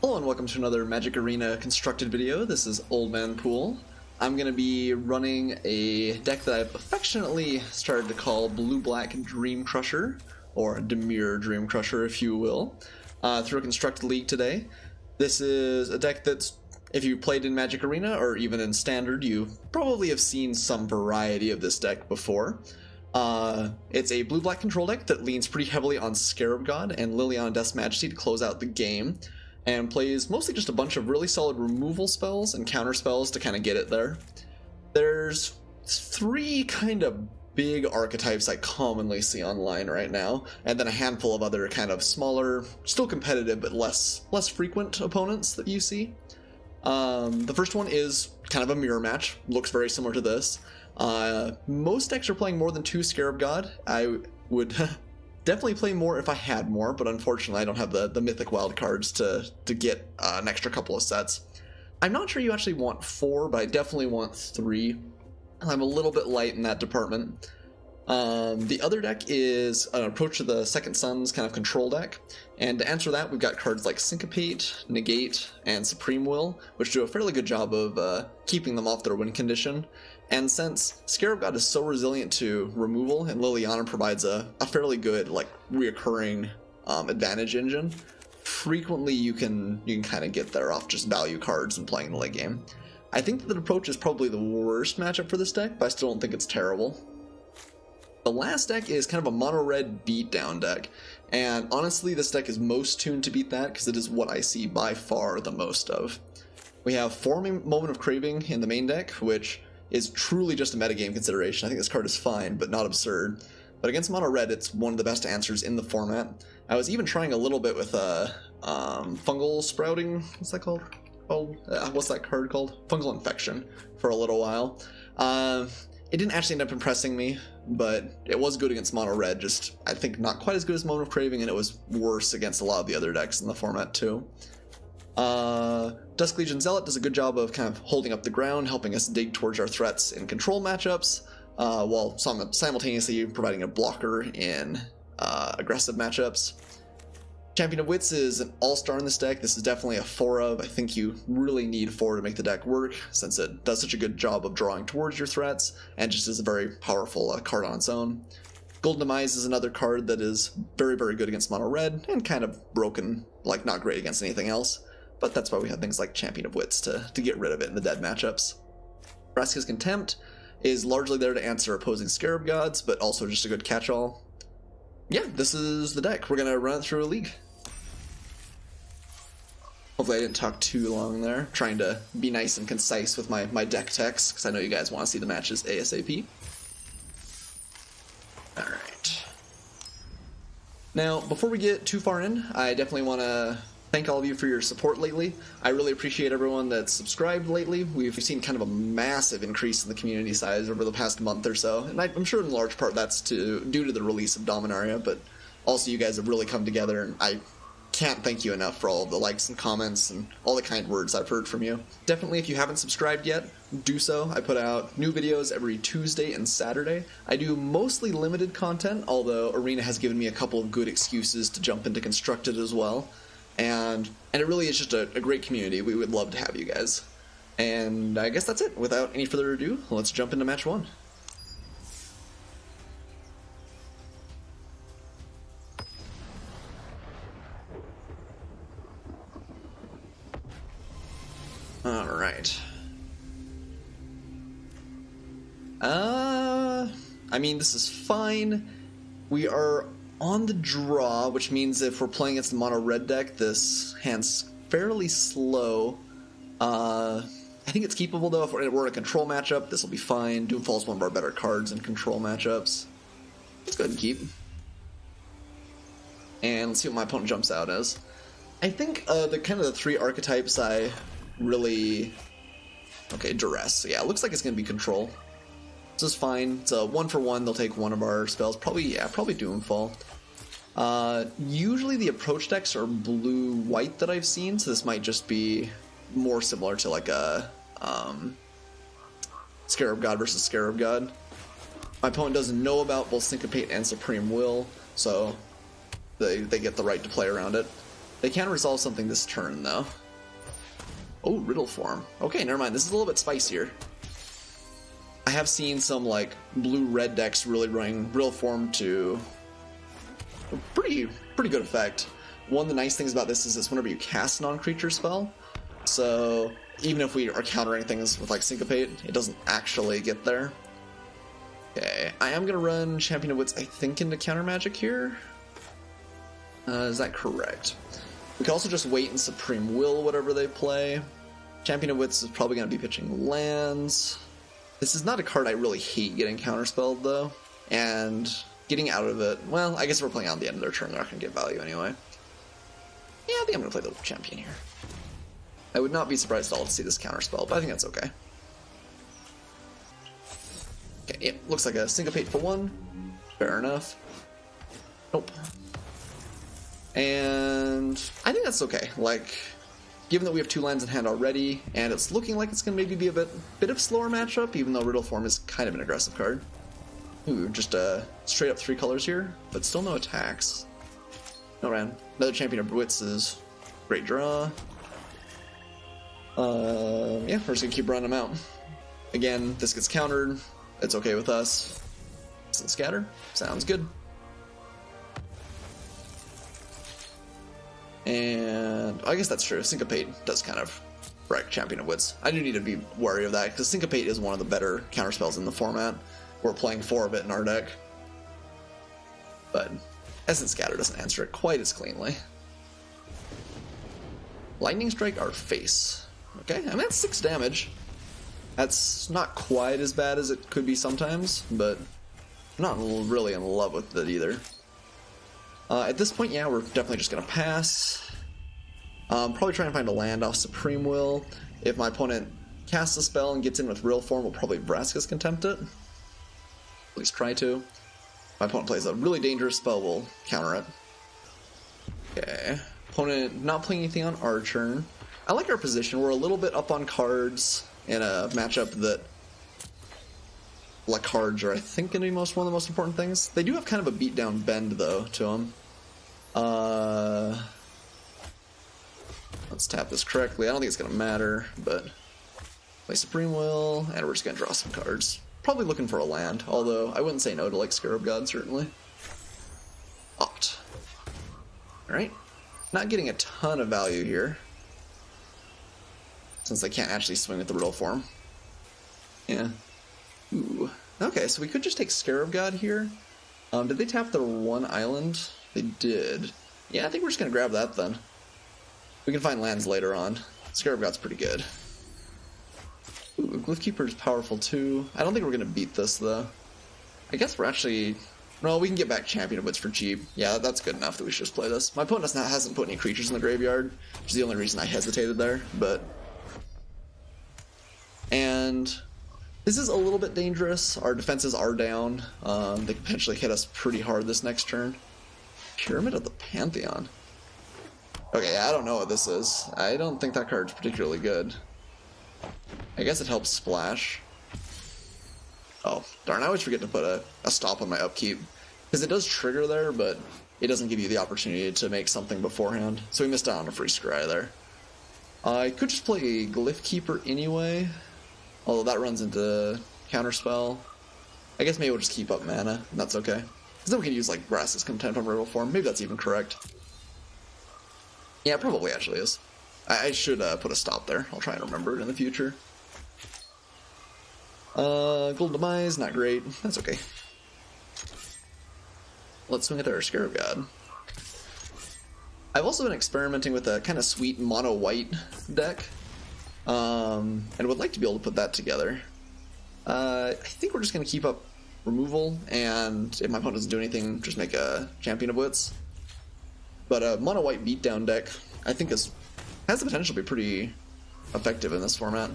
Hello and welcome to another Magic Arena constructed video. This is Old Man Poole. I'm going to be running a deck that I've affectionately started to call Blue-Black Dream Crusher, or Demure Dream Crusher if you will, through a constructed league today. This is a deck that's, if you played in Magic Arena or even in Standard, you probably have seen some variety of this deck before. It's a blue-black control deck that leans pretty heavily on Scarab God and Liliana Death's Majesty to close out the game, and plays mostly just a bunch of really solid removal spells and counter spells to kind of get it there. There's three kind of big archetypes I commonly see online right now, and then a handful of other kind of smaller, still competitive but less frequent opponents that you see. The first one is kind of a mirror match, looks very similar to this. Most decks are playing more than 2 Scarab God. I would definitely play more if I had more, but unfortunately I don't have the mythic wild cards to get an extra couple of sets. I'm not sure you actually want 4, but I definitely want 3. I'm a little bit light in that department. The other deck is an Approach to the Second Sun's kind of control deck, and to answer that we've got cards like Syncopate, Negate, and Supreme Will, which do a fairly good job of keeping them off their win condition. And since Scarab God is so resilient to removal, and Liliana provides a fairly good, like, reoccurring advantage engine, frequently you can kind of get there off just value cards and playing the late game. I think that Approach is probably the worst matchup for this deck, but I still don't think it's terrible. The last deck is kind of a mono-red beatdown deck, and honestly this deck is most tuned to beat that because it is what I see by far the most of. We have Forming Moment of Craving in the main deck, which is truly just a metagame consideration. I think this card is fine, but not absurd. But against mono red, it's one of the best answers in the format. I was even trying a little bit with fungal sprouting. What's that called? What's that card called? Fungal infection for a little while. It didn't actually end up impressing me, but it was good against mono red. Just I think not quite as good as Moment of Craving, and it was worse against a lot of the other decks in the format too. Dusk Legion Zealot does a good job of kind of holding up the ground, helping us dig towards our threats in control matchups, while simultaneously providing a blocker in aggressive matchups. Champion of Wits is an all-star in this deck. This is definitely a 4 of. I think you really need 4 to make the deck work, since it does such a good job of drawing towards your threats, and just is a very powerful card on its own. Golden Demise is another card that is very, very good against mono red, and kind of broken, like not great against anything else. But that's why we have things like Champion of Wits to get rid of it in the dead matchups. Vraska's Contempt is largely there to answer opposing Scarab Gods, but also just a good catch-all. Yeah, this is the deck. We're going to run it through a league. Hopefully I didn't talk too long there, trying to be nice and concise with my deck text, because I know you guys want to see the matches ASAP. Alright. Now, before we get too far in, I definitely want to thank all of you for your support lately. I really appreciate everyone that's subscribed lately. We've seen kind of a massive increase in the community size over the past month or so, and I'm sure in large part that's due to the release of Dominaria, but also you guys have really come together, and I can't thank you enough for all of the likes and comments and all the kind words I've heard from you. Definitely, if you haven't subscribed yet, do so. I put out new videos every Tuesday and Saturday. I do mostly limited content, although Arena has given me a couple of good excuses to jump into Constructed as well. And it really is just a great community. We would love to have you guys. And I guess that's it. Without any further ado, let's jump into match 1. Alright. I mean, this is fine. We are on the draw, which means if we're playing against the mono red deck, this hand's fairly slow. I think it's keepable though. If we're in a control matchup, this will be fine. Doomfall is one of our better cards in control matchups. Let's go ahead and keep. And let's see what my opponent jumps out as. I think the 3 archetypes I really... Okay, Duress. So yeah, it looks like it's going to be control. This is fine. It's a 1-for-1. They'll take one of our spells. Probably Doomfall. Usually the approach decks are blue-white that I've seen, so this might just be more similar to like a Scarab God versus Scarab God. My opponent doesn't know about both Syncopate and Supreme Will, so they get the right to play around it. They can resolve something this turn, though. Oh, Riddle Form. Okay, never mind. This is a little bit spicier. I have seen some, like, blue-red decks really running Riddle Form to a pretty good effect. One of the nice things about this is it's whenever you cast a non-creature spell, so even if we are countering things with, like, Syncopate, it doesn't actually get there. Okay, I am going to run Champion of Wits, I think, into Counter Magic here. Is that correct? We can also just wait and Supreme Will whatever they play. Champion of Wits is probably going to be pitching lands. This is not a card I really hate getting counterspelled, though. And getting out of it, well, I guess if we're playing out the end of their turn, they're not going to get value anyway. Yeah, I think I'm going to play the Champion here. I would not be surprised at all to see this counterspell, but I think that's okay. Okay, yeah, looks like a Syncopate for 1. Fair enough. Nope. And I think that's okay. Like, given that we have 2 lands in hand already, and it's looking like it's going to maybe be a bit of slower matchup, even though Riddle Form is kind of an aggressive card. Ooh, just straight up 3 colors here, but still no attacks. No ran. Another Champion of Wits is great draw. Yeah, we're just going to keep running them out. Again, this gets countered. It's okay with us. Instant Scatter. Sounds good. And I guess that's true. Syncopate does kind of wreck Champion of Wits. I do need to be wary of that, because Syncopate is one of the better counterspells in the format. We're playing 4 of it in our deck. But Essence Scatter doesn't answer it quite as cleanly. Lightning Strike our face. Okay, I mean that's 6 damage. That's not quite as bad as it could be sometimes, but I'm not really in love with it either. At this point, yeah, we're definitely just going to pass. Probably try and find a land off Supreme Will. If my opponent casts a spell and gets in with Riddle Form, we'll probably Vraska's Contempt it. At least try to. If my opponent plays a really dangerous spell, we'll counter it. Okay. Opponent not playing anything on our turn. I like our position. We're a little bit up on cards in a matchup that cards are, I think, going to be one of the most important things. They do have kind of a beatdown bend, though, to them. Let's tap this correctly. I don't think it's going to matter, but play Supreme Will, and we're just going to draw some cards. Probably looking for a land, although I wouldn't say no to, like, Scarab God, certainly. Opt. Alright. Not getting a ton of value here, since they can't actually swing with the Riddle Form. Yeah. Ooh. Okay, so we could just take Scarab God here. Did they tap the 1 island? They did. Yeah, I think we're just going to grab that then. We can find lands later on. Scarab God's pretty good. Ooh, Glyphkeeper is powerful too. I don't think we're going to beat this though. I guess we're actually... No, we can get back Champion of Wits for cheap. Yeah, that's good enough that we should just play this. My opponent hasn't put any creatures in the graveyard, which is the only reason I hesitated there, but... And... This is a little bit dangerous. Our defenses are down. They could potentially hit us pretty hard this next turn. Pyramid of the Pantheon. Okay, I don't know what this is. I don't think that card's particularly good. I guess it helps splash. Oh, darn, I always forget to put a stop on my upkeep. Because it does trigger there, but it doesn't give you the opportunity to make something beforehand. So we missed out on a free scry there. I could just play Glyphkeeper anyway. Although that runs into Counterspell. I guess maybe we'll just keep up mana, and that's okay. Because then we can use, like, Vraska's Contempt on Riddle Form. Maybe that's even correct. Yeah, it probably actually is. I should put a stop there. I'll try and remember it in the future. Gold Demise, not great. That's okay. Let's swing at our Scarab God. I've also been experimenting with a kind of sweet mono-white deck. And would like to be able to put that together. I think we're just going to keep up removal, and if my opponent doesn't do anything, just make a Champion of Wits. But a mono-white beatdown deck, I think has the potential to be pretty effective in this format.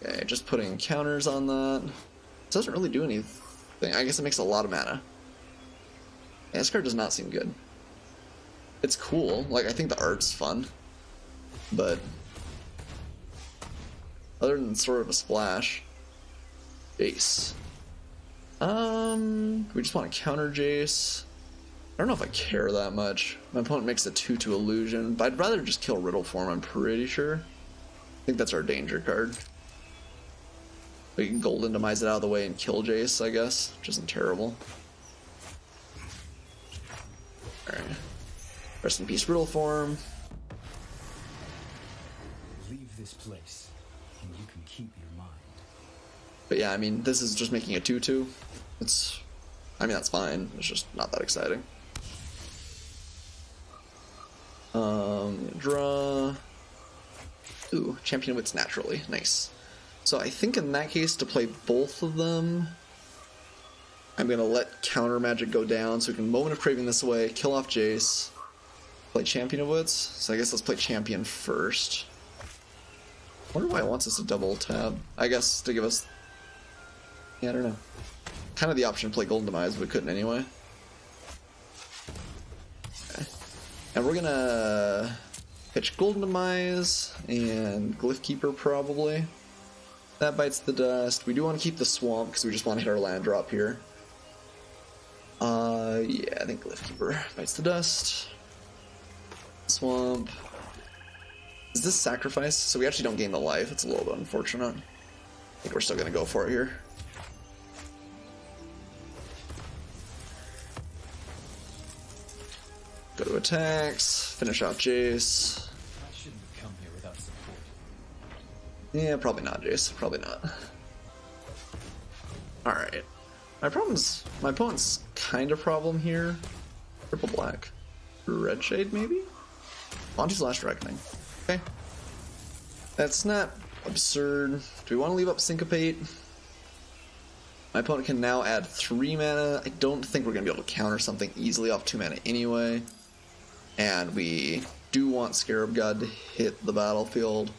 Okay, just putting counters on that. It doesn't really do anything. I guess it makes a lot of mana. Yeah, this card does not seem good. It's cool. Like, I think the art's fun. But other than sort of a splash. Jace. We just want to counter Jace. I don't know if I care that much. My opponent makes a 2/2 illusion, but I'd rather just kill Riddle Form, I'm pretty sure. I think that's our danger card. We can Golden Demise it out of the way and kill Jace, I guess, which isn't terrible. Alright. Rest in peace, Riddle Form. Leave this place, and you can keep your mind. But yeah, I mean, this is just making a 2/2. I mean, that's fine. It's just not that exciting. Draw. Ooh, Champion of Wits naturally. Nice. So I think in that case, to play both of them, I'm going to let Counter Magic go down so we can Moment of Craving this away, kill off Jace, play Champion of Wits. So I guess let's play Champion first. I wonder why it wants us to double tab. I guess to give us... Yeah, I don't know. Kind of the option to play Golden Demise, but we couldn't anyway. Okay. And we're going to pitch Golden Demise and Glyph Keeper probably. That bites the dust. We do want to keep the Swamp because we just want to hit our land drop here. Yeah, I think Glyph Keeper bites the dust. Swamp. Is this sacrifice? So we actually don't gain the life. It's a little bit unfortunate. I think we're still going to go for it here. Go to attacks. Finish off Jace. I shouldn't have come here without support. Yeah, probably not, Jace. Probably not. Alright. My opponent's kind of problem here. Triple black. Red Shade, maybe? Monty's Last Reckoning. Okay. That's not absurd. Do we want to leave up Syncopate? My opponent can now add 3 mana. I don't think we're going to be able to counter something easily off 2 mana anyway. And we do want Scarab God to hit the battlefield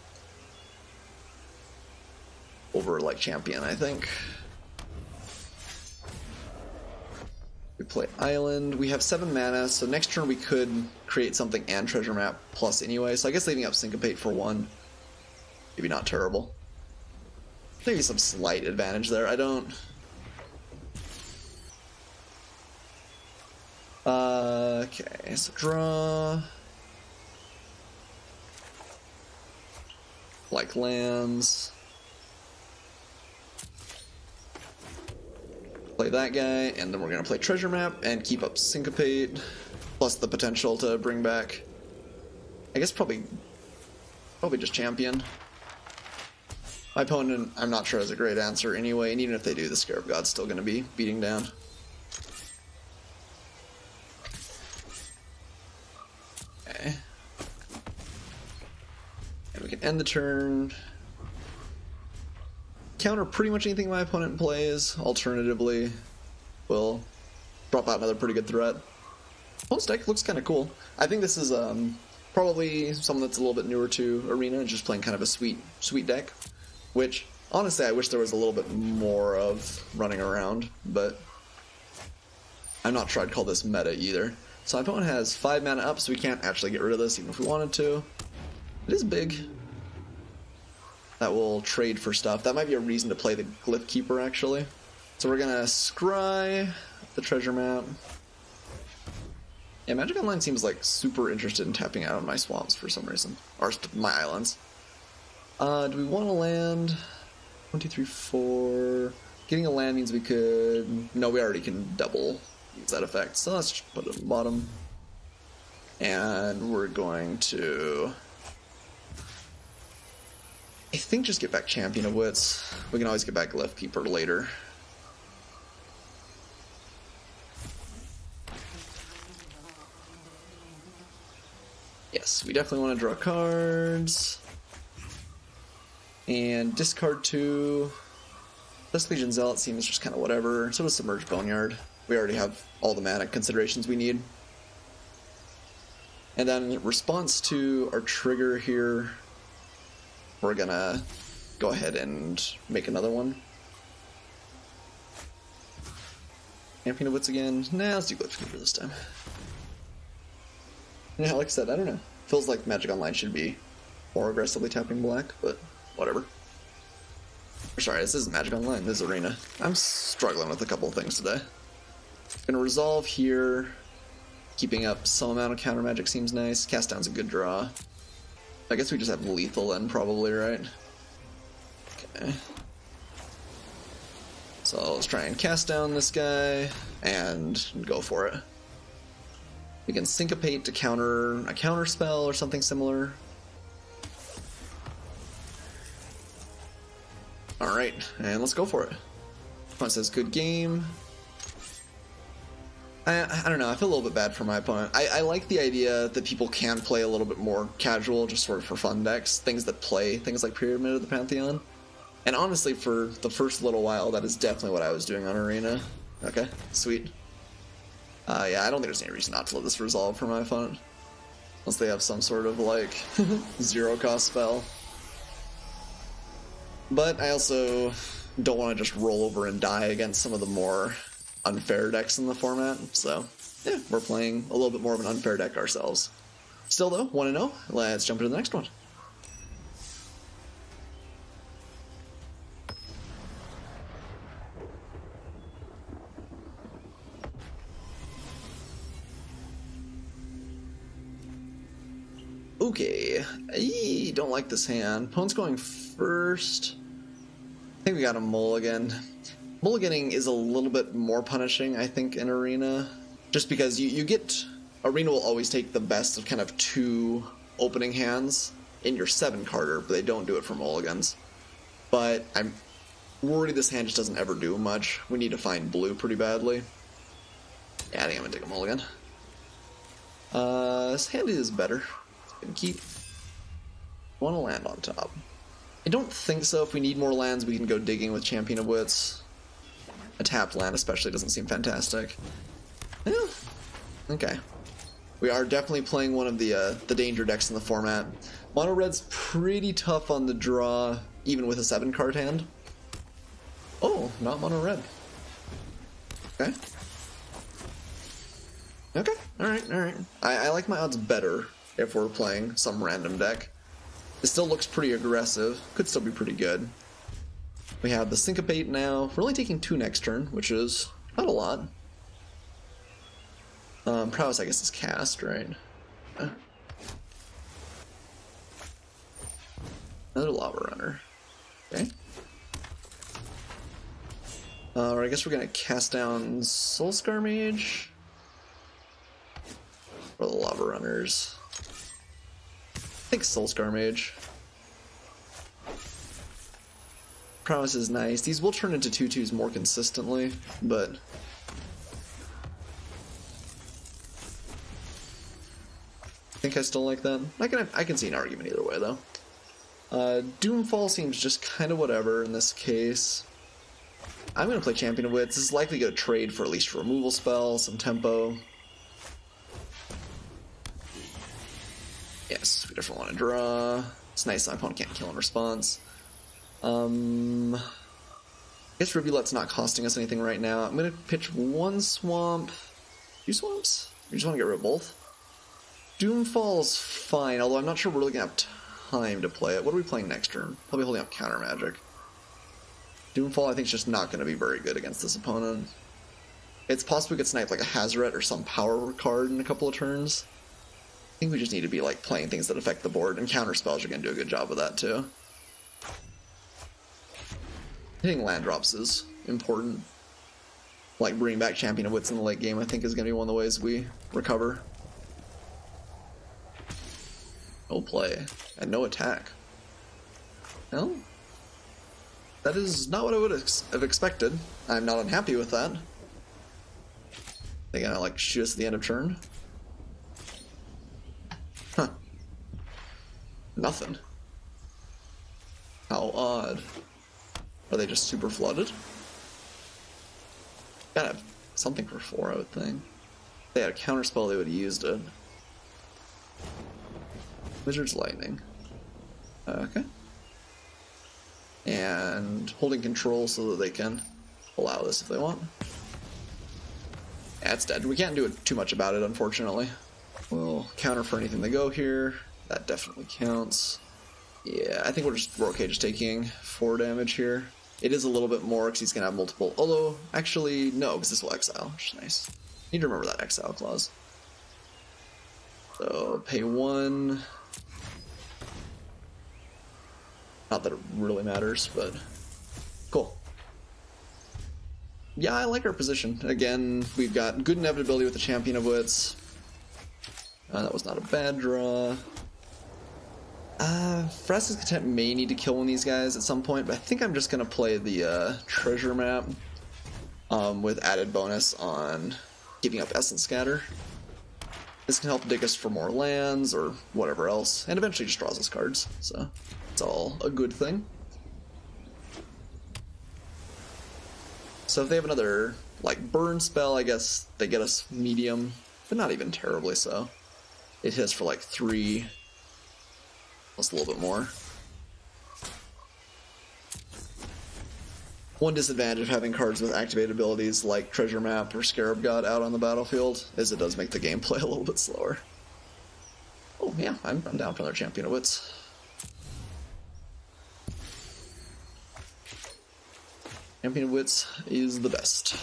over like Champion, I think. We play Island. We have 7 mana, so next turn we could create something and Treasure Map plus anyway. So I guess leaving up Syncopate for 1, maybe not terrible. Maybe some slight advantage there. I don't... Okay, so draw. Like lands. Play that guy, and then we're going to play Treasure Map and keep up Syncopate, plus the potential to bring back, I guess probably just Champion. My opponent, I'm not sure, has a great answer anyway, and even if they do, the Scarab God's still going to be beating down. Okay. And we can end the turn. Counter pretty much anything my opponent plays. Alternatively, we'll drop out another pretty good threat. Opponent's deck looks kind of cool. I think this is probably someone that's a little bit newer to Arena, just playing kind of a sweet deck. Which, honestly, I wish there was a little bit more of running around, but I'm not sure I'd call this meta either. So my opponent has 5 mana up, so we can't actually get rid of this even if we wanted to. It is big. That will trade for stuff. That might be a reason to play the Glyph Keeper, actually. So we're gonna scry the Treasure Map. Yeah, Magic Online seems like super interested in tapping out on my swamps for some reason. Or my islands. Do we want to land? 1, 2, 3, 4. Getting a land means we could... No, we already can double use that effect. So let's just put it on the bottom. And we're going to... I think just get back Champion of Wits. We can always get back Glyph Keeper later. Yes, we definitely want to draw cards. And discard 2. This Legion Zealot seems just kind of whatever. So does Submerged Boneyard. We already have all the mana considerations we need. And then in response to our trigger here, we're gonna go ahead and make another one. Champion of Wits again. Nah, let's do Glyph Keeper this time. Yeah, like I said, I don't know. Feels like Magic Online should be more aggressively tapping black, but whatever. Or sorry, this isn't Magic Online, this is Arena. I'm struggling with a couple of things today. Gonna resolve here. Keeping up some amount of counter magic seems nice. Cast down's a good draw. I guess we just have lethal then, probably, right? Okay. So let's try and cast down this guy and go for it. We can syncopate to counter a counter spell or something similar. Alright, and let's go for it. It says good game. I don't know, I feel a little bit bad for my opponent. I like the idea that people can play a little bit more casual, just sort of for fun decks. Things that play things like Pyramid of the Pantheon. And honestly, for the first little while, that is definitely what I was doing on Arena. Okay, sweet. Yeah, I don't think there's any reason not to let this resolve for my opponent. Unless they have some sort of, like, zero-cost spell. But I also don't want to just roll over and die against some of the more unfair decks in the format, so yeah, we're playing a little bit more of an unfair deck ourselves. Still though, 1-0, let's jump into the next one. Okay, I don't like this hand. Opponent's going first. I think we got a mulligan. Mulliganing is a little bit more punishing, I think, in Arena. Just because you get... Arena will always take the best of kind of two opening hands in your 7-carder, but they don't do it for mulligans. But I'm worried this hand just doesn't ever do much. We need to find blue pretty badly. Yeah, I think I'm gonna take a mulligan. This hand is better. Gonna keep... want to land on top. I don't think so. If we need more lands, we can go digging with Champion of Wits. A tapped land especially doesn't seem fantastic. Yeah. Okay. We are definitely playing one of the danger decks in the format. Mono red's pretty tough on the draw, even with a 7-card hand. Oh, not mono red. Okay. Okay, alright, alright. I like my odds better if we're playing some random deck. It still looks pretty aggressive. Could still be pretty good. We have the Syncopate now. We're only taking 2 next turn, which is not a lot. Prowess, I guess, is cast, right? Another Lava Runner. Okay. Or I guess we're gonna cast down Soulscar Mage. Or the Lava Runners. I think Soulscar Mage. Prowess is nice. These will turn into 2/2s more consistently, but I think I still like that. I can see an argument either way though. Doomfall seems just kind of whatever in this case. I'm gonna play Champion of Wits. This is likely gonna trade for at least a removal spell, some tempo. Yes, we definitely want to draw. It's nice my opponent can't kill in response. I guess Rivulet's not costing us anything right now. I'm gonna pitch 1 swamp, 2 swamps? We just want to get rid of both. Doomfall's fine, although I'm not sure we're really gonna have time to play it. What are we playing next turn? Probably holding up counter magic. Doomfall I think is just not going to be very good against this opponent. It's possible we could snipe like a Hazoret or some power card in a couple of turns. I think we just need to be like playing things that affect the board, and counter spells are going to do a good job of that too. Hitting land drops is important. Like bringing back Champion of Wits in the late game I think is going to be one of the ways we recover. No play, and no attack. Well, that is not what I would have expected. I'm not unhappy with that. They're gonna like shoot us at the end of turn. Huh. Nothing. How odd. Are they just super flooded? Gotta have something for 4, I would think. If they had a counterspell, they would have used it. Wizard's Lightning. Okay. And holding control so that they can allow this if they want. Yeah, it's dead. We can't do too much about it, unfortunately. We'll counter for anything they go here. That definitely counts. Yeah, I think we're okay just taking 4 damage here. It is a little bit more because he's going to have multiple. Although, actually, no, because this will exile, which is nice. Need to remember that exile clause. So pay 1. Not that it really matters, but cool. Yeah, I like our position. Again, we've got good inevitability with the Champion of Wits. That was not a bad draw. Frasca's Contempt may need to kill one of these guys at some point, but I think I'm just going to play the treasure map with added bonus on giving up Essence Scatter. This can help dig us for more lands or whatever else, and eventually just draws us cards, so it's all a good thing. So if they have another, like, burn spell, I guess they get us medium, but not even terribly so. It hits for like 3, plus a little bit more. One disadvantage of having cards with activated abilities like Treasure Map or Scarab God out on the battlefield is it does make the gameplay a little bit slower. Oh yeah, I'm down for another Champion of Wits. Champion of Wits is the best.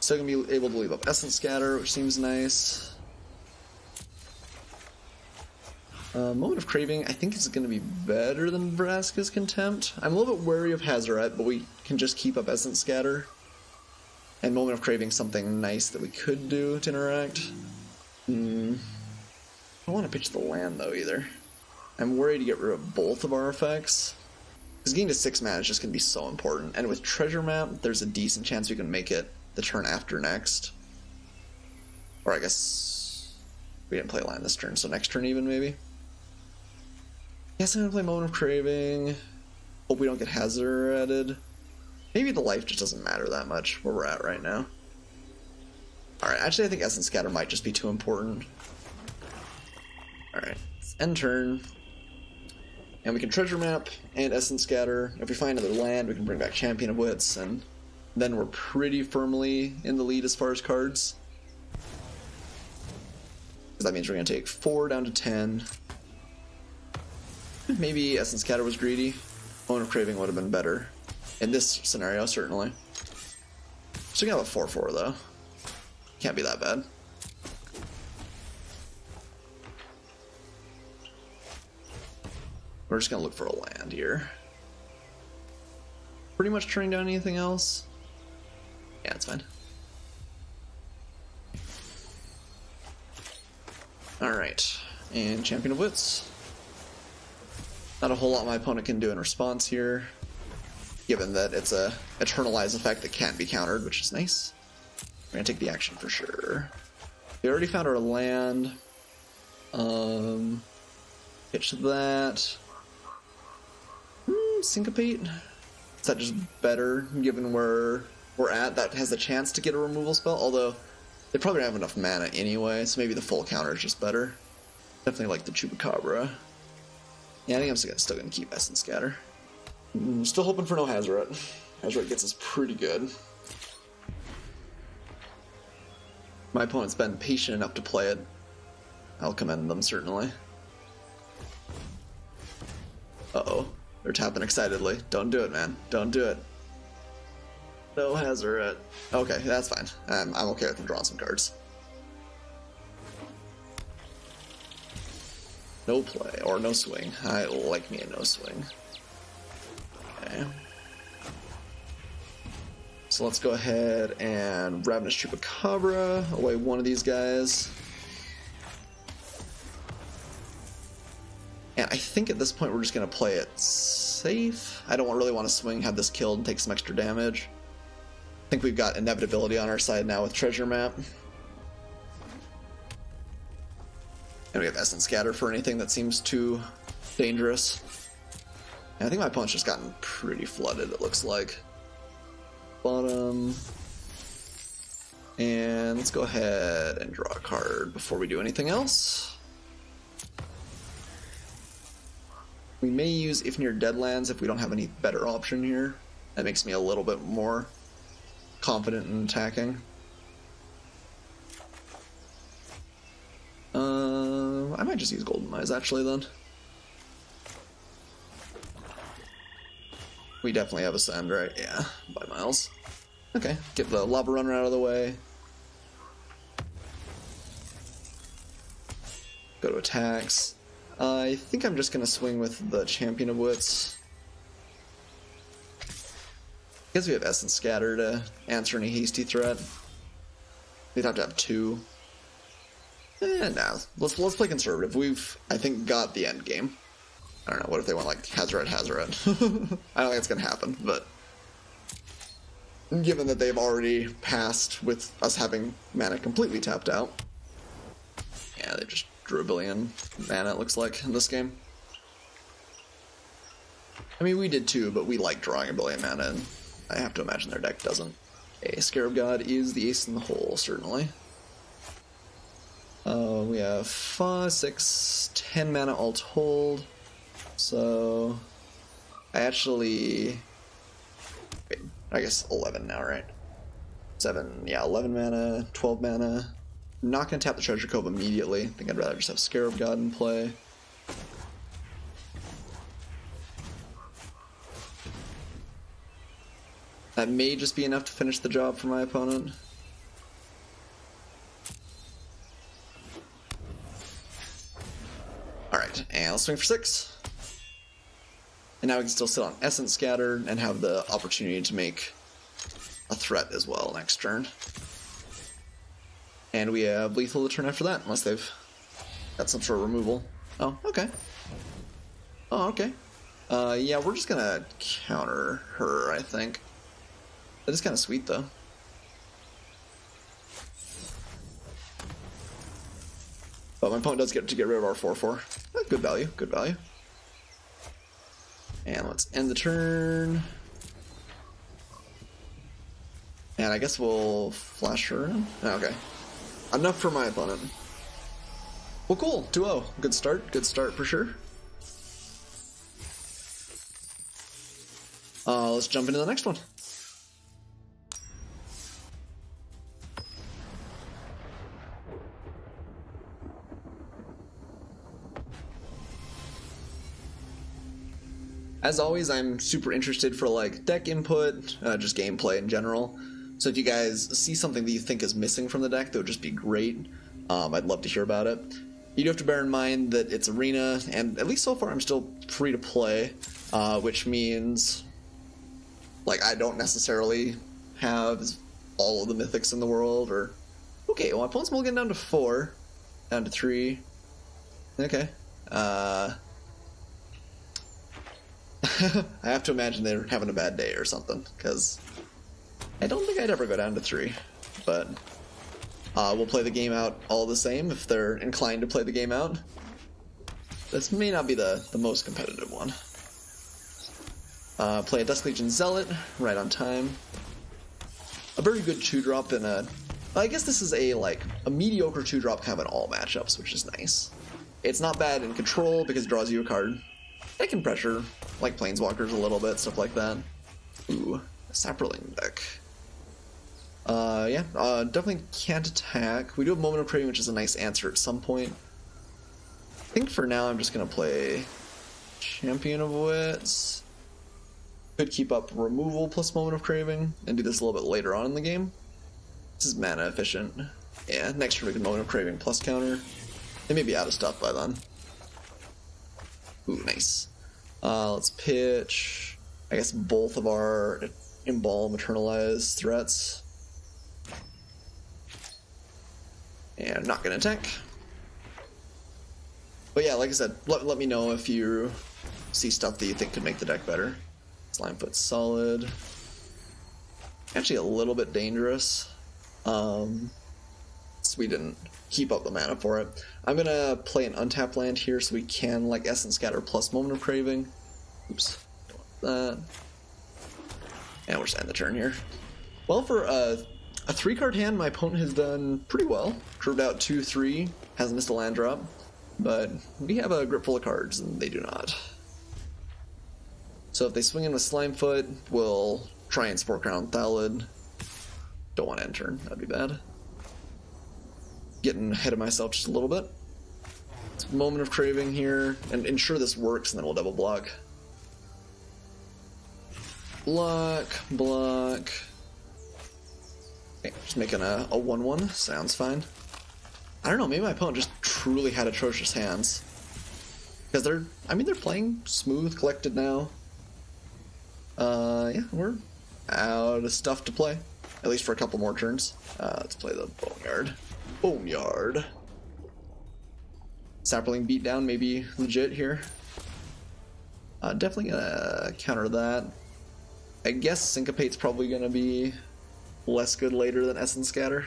Still gonna be able to leave up Essence Scatter, which seems nice. Moment of Craving, I think, is going to be better than Vraska's Contempt. I'm a little bit wary of Hazoret, but we can just keep up Essence Scatter. And Moment of Craving, something nice that we could do to interact. I don't want to pitch the land, though, either. I'm worried to get rid of both of our effects. Because getting to 6 mana is just going to be so important. And with Treasure Map, there's a decent chance we can make it the turn after next. Or I guess we didn't play land this turn, so next turn even, maybe? Guess I'm gonna play Moment of Craving. Hope we don't get Hazoreted. Maybe the life just doesn't matter that much where we're at right now. Alright, actually I think Essence Scatter might just be too important. Alright, end turn. And we can Treasure Map and Essence Scatter. If we find another land, we can bring back Champion of Wits, and then we're pretty firmly in the lead as far as cards. Because that means we're going to take 4 down to 10. Maybe Essence Scatter was greedy. Moment of Craving would have been better. In this scenario, certainly. Still gonna have a 4-4 though. Can't be that bad. We're just gonna look for a land here. Pretty much turning down anything else? Yeah, it's fine. Alright, and Champion of Wits. Not a whole lot my opponent can do in response here, given that it's a Eternalize effect that can't be countered, which is nice. We're gonna take the action for sure. We already found our land. Pitch that. Syncopate? Is that just better, given where we're at? That has a chance to get a removal spell, although they probably don't have enough mana anyway, so maybe the full counter is just better. Definitely like the Chupacabra. Yeah, I think I'm still going to keep Essence Scatter. Still hoping for no Hazoret. Hazoret gets us pretty good. My opponent's been patient enough to play it. I'll commend them, certainly. Uh-oh. They're tapping excitedly. Don't do it, man. Don't do it. No Hazoret. Okay, that's fine. I'm okay with them drawing some cards. No play, or no swing. I like me a no swing. Okay. So let's go ahead and Ravenous Chupacabra away one of these guys. And I think at this point we're just going to play it safe. I don't really want to swing, have this killed, and take some extra damage. I think we've got inevitability on our side now with Treasure Map. And we have Essence Scatter for anything that seems too dangerous. And I think my opponent's just gotten pretty flooded, it looks like. Bottom. And let's go ahead and draw a card before we do anything else. We may use If Near Deadlands if we don't have any better option here. That makes me a little bit more confident in attacking. I might just use Golden Eyes actually then. We definitely have Ascend, right? Yeah, by miles. Okay, get the Lava Runner out of the way. attacks. I think I'm just going to swing with the Champion of Wits. I guess we have Essence Scatter to answer any hasty threat. We'd have to have 2. Nah, let's play conservative. We've, I think, got the end game. I don't know, what if they want, like, Hazoret? I don't think it's gonna happen, but given that they've already passed with us having mana completely tapped out, yeah, they just drew a billion mana, it looks like, in this game. I mean, we did too, but we like drawing a billion mana, and I have to imagine their deck doesn't. A Scarab God is the ace in the hole, certainly. We have 5, 6, 10 mana all told. So I actually, wait, I guess 11 now, right? 7, yeah, 11 mana, 12 mana. I'm not going to tap the Treasure Cove immediately. I think I'd rather just have Scarab God in play. That may just be enough to finish the job for my opponent. Alright, and let's swing for 6. And now we can still sit on Essence Scatter and have the opportunity to make a threat as well next turn. And we have lethal the turn after that, unless they've got some sort of removal. Oh, okay. Oh, okay. Yeah, we're just gonna counter her, I think. That is kind of sweet, though. But my opponent does get to get rid of our 4/4. Good value, good value. And let's end the turn. And I guess we'll flash her in. Okay. Enough for my opponent. Well, cool. 2-0. Good start for sure. Let's jump into the next one. As always, I'm super interested for like deck input, just gameplay in general. So if you guys see something that you think is missing from the deck, that would just be great. I'd love to hear about it. You do have to bear in mind that it's Arena, and at least so far I'm still free to play, which means like I don't necessarily have all of the mythics in the world. Or okay, well my opponent's mulligan down to 4, down to 3. Okay. I have to imagine they're having a bad day or something, because I don't think I'd ever go down to 3. But we'll play the game out all the same if they're inclined to play the game out. This may not be the most competitive one. Play a Dusk Legion Zealot, right on time. A very good 2-drop in a... I guess this is a mediocre 2-drop kind of in all matchups, which is nice. It's not bad in control because it draws you a card. It can pressure, like Planeswalkers a little bit, stuff like that. Ooh, a Saproling deck. Yeah, definitely can't attack. We do have Moment of Craving, which is a nice answer at some point. I think for now I'm just going to play Champion of Wits. Could keep up removal plus Moment of Craving, and do this a little bit later on in the game. This is mana efficient. Yeah, next turn we can Moment of Craving plus counter. They may be out of stuff by then. Ooh, nice. Let's pitch, I guess, both of our Embalm, Eternalize threats. And I'm not going to attack. But yeah, like I said, let me know if you see stuff that you think could make the deck better. Slimefoot's solid. Actually a little bit dangerous. So we didn't keep up the mana for it. I'm gonna play an untapped land here so we can like Essence Scatter plus Moment of Craving. Oops, don't want that. And we'll just end the turn here. Well, for a 3-card hand, my opponent has done pretty well. Curved out 2-3, hasn't missed a land drop, but we have a grip full of cards and they do not. So if they swing in with Slimefoot, we'll try and Spore Crown Thallid. Don't want to end turn, that'd be bad. Getting ahead of myself just a little bit. Moment of Craving here, and ensure this works, and then we'll double block. Block, block. Okay, just making a 1/1, sounds fine. I don't know, maybe my opponent just truly had atrocious hands. Because they're playing smooth, collected now. Yeah, we're out of stuff to play. At least for a couple more turns. Let's play the Boneyard. Boneyard. Sapperling beatdown, maybe legit here. Definitely gonna counter that. I guess Syncopate's probably gonna be less good later than Essence Scatter.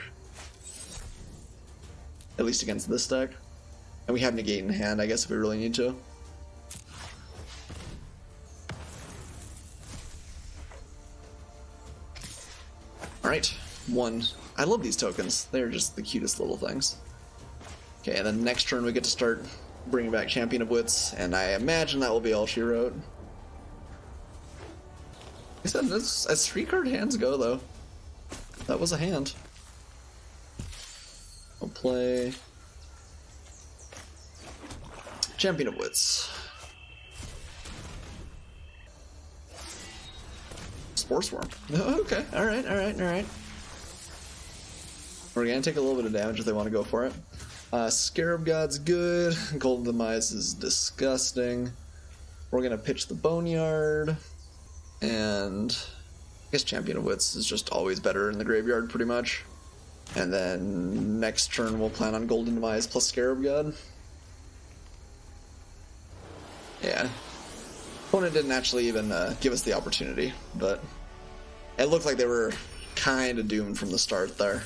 At least against this deck. And we have Negate in hand, I guess, if we really need to. Alright, 1. I love these tokens. They're just the cutest little things. Okay, and then next turn we get to start bringing back Champion of Wits, and I imagine that will be all she wrote. I said, as 3-card hands go, though. That was a hand. I'll play Champion of Wits. Spore Swarm. Okay, alright. We're gonna take a little bit of damage if they want to go for it. Scarab God's good. Golden Demise is disgusting. We're gonna pitch the Boneyard. And I guess Champion of Wits is just always better in the graveyard, pretty much. And then next turn we'll plan on Golden Demise plus Scarab God. Yeah. Opponent didn't actually even give us the opportunity, but it looked like they were kind of doomed from the start there.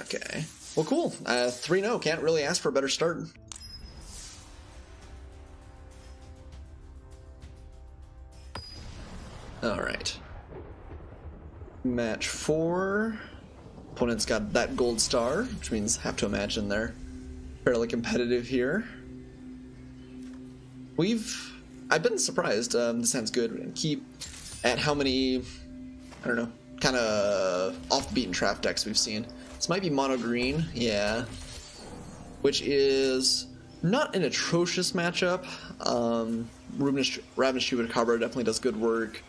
Okay. Well, cool. 3-0. Can't really ask for a better start. Alright. Match 4. Opponent's got that gold star, which means have to imagine they're fairly competitive here. I've been surprised, this hand's good, and keep at how many, I don't know, kind of off the beaten trap decks we've seen. This might be mono green, yeah, which is not an atrocious matchup. Ravenous Chupacabra definitely does good work,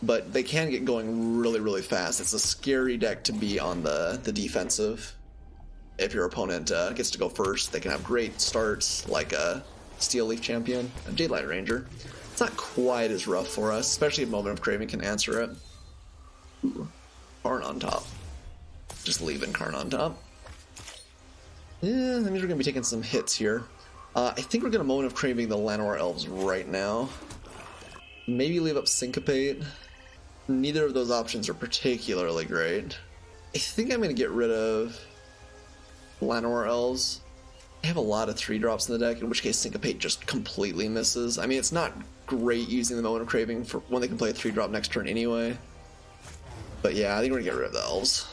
but they can get going really, really fast. It's a scary deck to be on the defensive. If your opponent gets to go first, they can have great starts like a Steel Leaf Champion, a Daylight Ranger. It's not quite as rough for us, especially if Moment of Craving can answer it. Ooh, Karn on top. Just leaving Karn on top. Yeah, that means we're going to be taking some hits here. I think we're going to Moment of Craving the Llanowar Elves right now. Maybe leave up Syncopate. Neither of those options are particularly great. I think I'm going to get rid of Llanowar Elves. I have a lot of 3-drops in the deck, in which case Syncopate just completely misses. I mean, it's not great using the Moment of Craving for when they can play a 3-drop next turn anyway. But yeah, I think we're going to get rid of the Elves.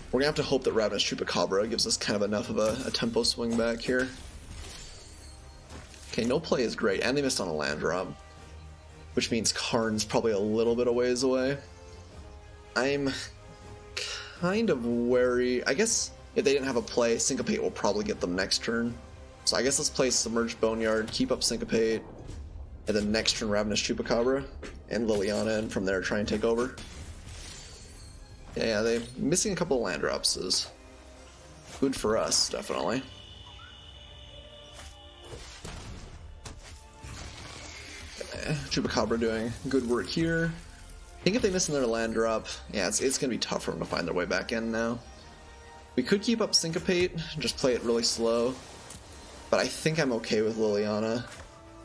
We're going to have to hope that Ravenous Chupacabra gives us kind of enough of a tempo swing back here. Okay, no play is great, and they missed on a land drop, which means Karn's probably a little bit a ways away. I'm kind of wary. I guess if they didn't have a play, Syncopate will probably get them next turn. So I guess let's play Submerged Boneyard, keep up Syncopate, and then next turn Ravenous Chupacabra and Liliana, and from there try and take over. Yeah, they missing a couple of land drops is good for us, definitely. Okay, Chupacabra doing good work here. I think if they miss another land drop, yeah, it's going to be tough for them to find their way back in now. We could keep up Syncopate, just play it really slow, but I think I'm okay with Liliana.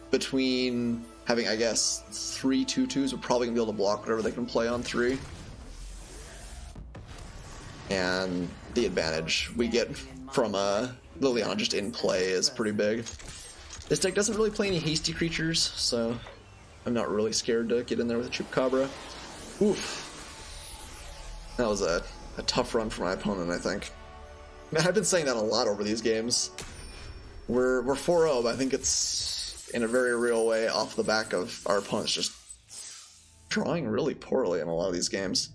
Between having, I guess, 3 2/2s, we're probably going to be able to block whatever they can play on 3. And the advantage we get from Liliana just in play is pretty big. This deck doesn't really play any hasty creatures, so I'm not really scared to get in there with a Chupacabra. Oof. That was a tough run for my opponent, I think. Man, I've been saying that a lot over these games. We're 4-0, but I think it's in a very real way off the back of our opponents just drawing really poorly in a lot of these games.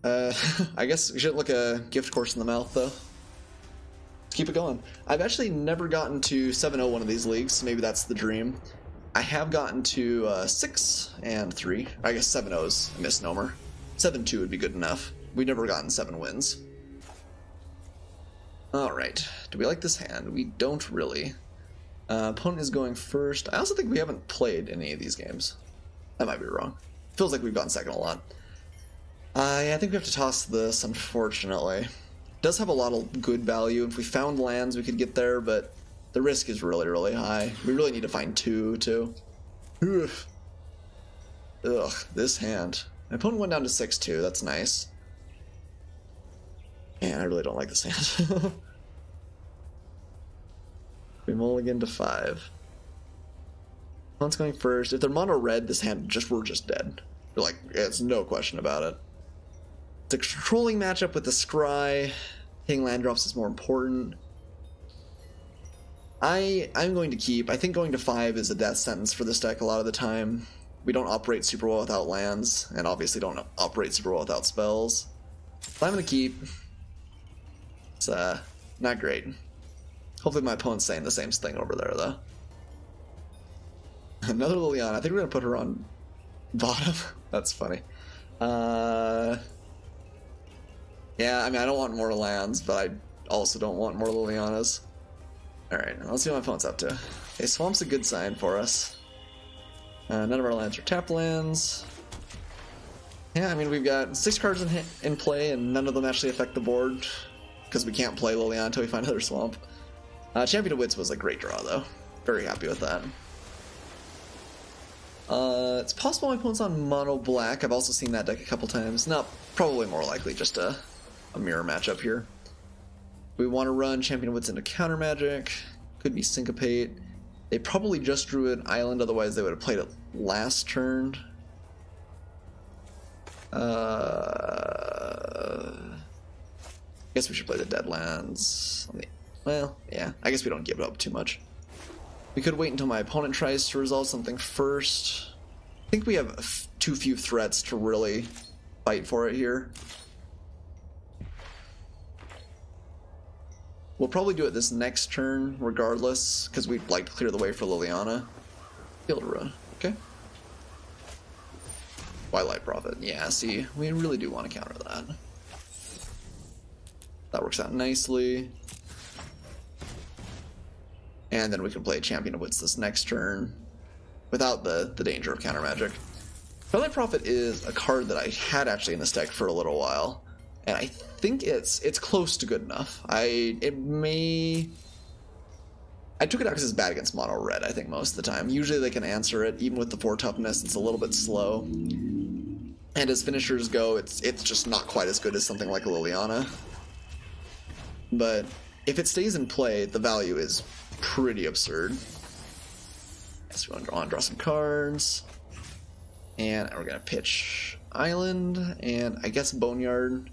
I guess we should look a gift course in the mouth, though. Let's keep it going. I've actually never gotten to 7-0 one of these leagues, so maybe that's the dream. I have gotten to 6 and 3. I guess 7-0 is a misnomer. 7-2 would be good enough. we've never gotten 7 wins. Alright, do we like this hand? We don't really. Opponent is going first. I also think we haven't played any of these games. That might be wrong. Feels like we've gotten second a lot. Yeah, I think we have to toss this, unfortunately. It does have a lot of good value. If we found lands, we could get there, but the risk is really, really high. We really need to find 2, too. Oof. Ugh, this hand. My opponent went down to 6-2. That's nice. Man, I really don't like this hand. We mulligan to 5. Opponent's going first. If they're mono red, this hand we're just dead. Like, it's no question about it. It's a controlling matchup with the scry. Hitting land drops is more important. I'm going to keep. I think going to 5 is a death sentence for this deck a lot of the time. We don't operate super well without lands, and obviously don't operate super well without spells. So I'm going to keep. It's not great. Hopefully my opponent's saying the same thing over there, though. Another Liliana. I think we're going to put her on bottom. That's funny. Yeah, I mean, I don't want more lands, but I also don't want more Lilianas. Alright, let's see what my opponent's up to. Okay, Swamp's a good sign for us. None of our lands are tap lands. Yeah, I mean, we've got 6 cards in play, and none of them actually affect the board, because we can't play Liliana until we find another Swamp. Champion of Wits was a great draw, though. Very happy with that. It's possible my opponent's on mono black. I've also seen that deck a couple times. Not probably more likely just a mirror matchup here. We want to run Champion of Wits into counter magic. Could be Syncopate. They probably just drew an island, otherwise they would have played it last turn. Guess we should play the Deadlands. Well, yeah, I guess we don't give it up too much. We could wait until my opponent tries to resolve something first. I think we have too few threats to really fight for it here. We'll probably do it this next turn regardless, because we'd like to clear the way for Liliana. Field run, okay. Twilight Prophet, yeah, see, we really do want to counter that. That works out nicely. And then we can play Champion of Wits this next turn without the danger of counter magic. Twilight Prophet is a card that I had actually in this deck for a little while, and I think it's close to good enough. I took it out because it's bad against mono red, I think, most of the time. Usually they can answer it, even with the 4 toughness, it's a little bit slow. And as finishers go, it's just not quite as good as something like a Liliana. But if it stays in play, the value is pretty absurd. So we want to draw some cards. And we're going to pitch Island, and I guess Boneyard.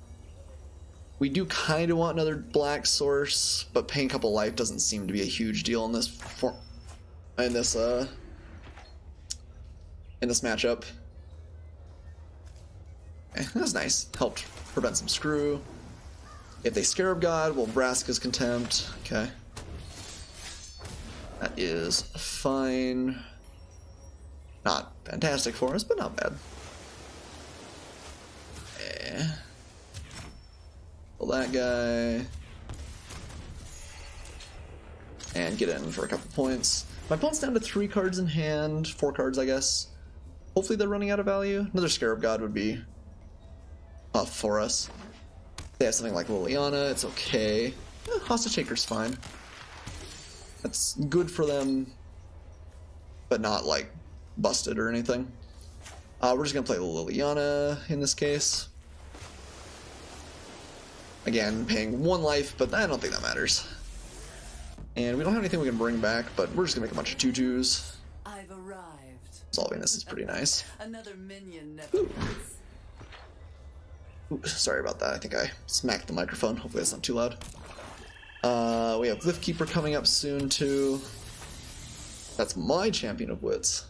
We do kind of want another black source, but paying a couple life doesn't seem to be a huge deal in this matchup. That's nice. Helped prevent some screw. If they Scarab God, we'll Vraska's Contempt. Okay. That is fine. Not fantastic for us, but not bad. Pull that guy. And get in for a couple points. My opponent's down to 3 cards in hand. 4 cards, I guess. Hopefully they're running out of value. Another Scarab God would be tough for us. If they have something like Liliana, it's okay. Hostage Taker's fine. That's good for them, but not, like, busted or anything. We're just going to play Liliana in this case. Again, paying 1 life, but I don't think that matters. And we don't have anything we can bring back, but we're just going to make a bunch of 2/2s. I've arrived. Solving this is pretty nice. Another minion never leaves. Ooh, sorry about that. I think I smacked the microphone. Hopefully that's not too loud. We have Liftkeeper coming up soon, too. That's my Champion of Wits.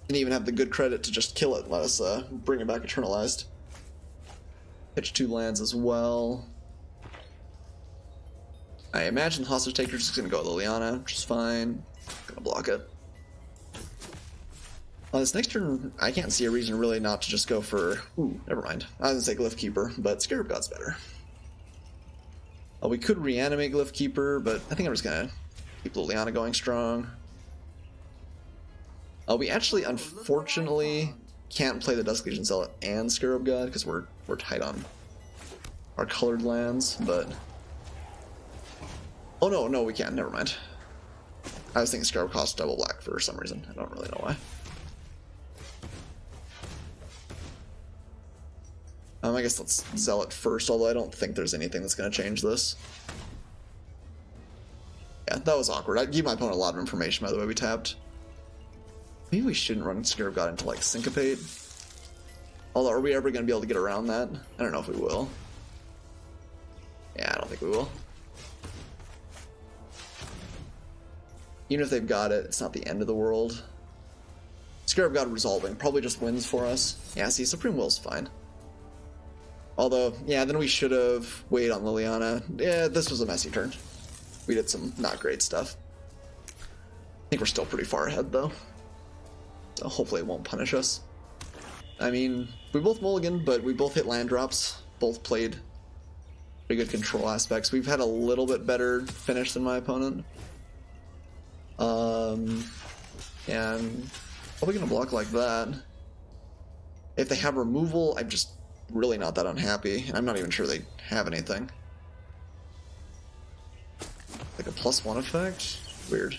Didn't even have the good credit to just kill it and let us bring it back eternalized. Pitch 2 lands as well. I imagine Hostage Taker's just going to go Liliana, which is fine. Gonna block it. This next turn, I can't see a reason really not to just go for... Ooh, never mind. I was going to say Glyph Keeper, but Scarab God's better. We could reanimate Glyph Keeper, but I think I'm just going to keep Liliana going strong. We actually, unfortunately, can't play the Dusk Legion Zealot and Scarab God because we're tight on our colored lands, but... Oh no, we can't. Never mind. I was thinking Scarab costs double black for some reason. I don't really know why. I guess let's Zealot first, although I don't think there's anything that's going to change this. Yeah, that was awkward. I gave my opponent a lot of information by the way we tapped. Maybe we shouldn't run Scarab God into, like, Syncopate. Although, are we ever going to be able to get around that? I don't know if we will. Yeah, I don't think we will. Even if they've got it, it's not the end of the world. Scarab God resolving probably just wins for us. Yeah, see, Supreme Will's fine. Although, yeah, then we should have waited on Liliana. Yeah, this was a messy turn. We did some not great stuff. I think we're still pretty far ahead, though. So hopefully it won't punish us. I mean, we both mulliganed, but we both hit land drops. Both played pretty good control aspects. We've had a little bit better finish than my opponent. And probably gonna block like that. If they have removal, I'm just really not that unhappy. I'm not even sure they have anything. Like a +1 effect? Weird.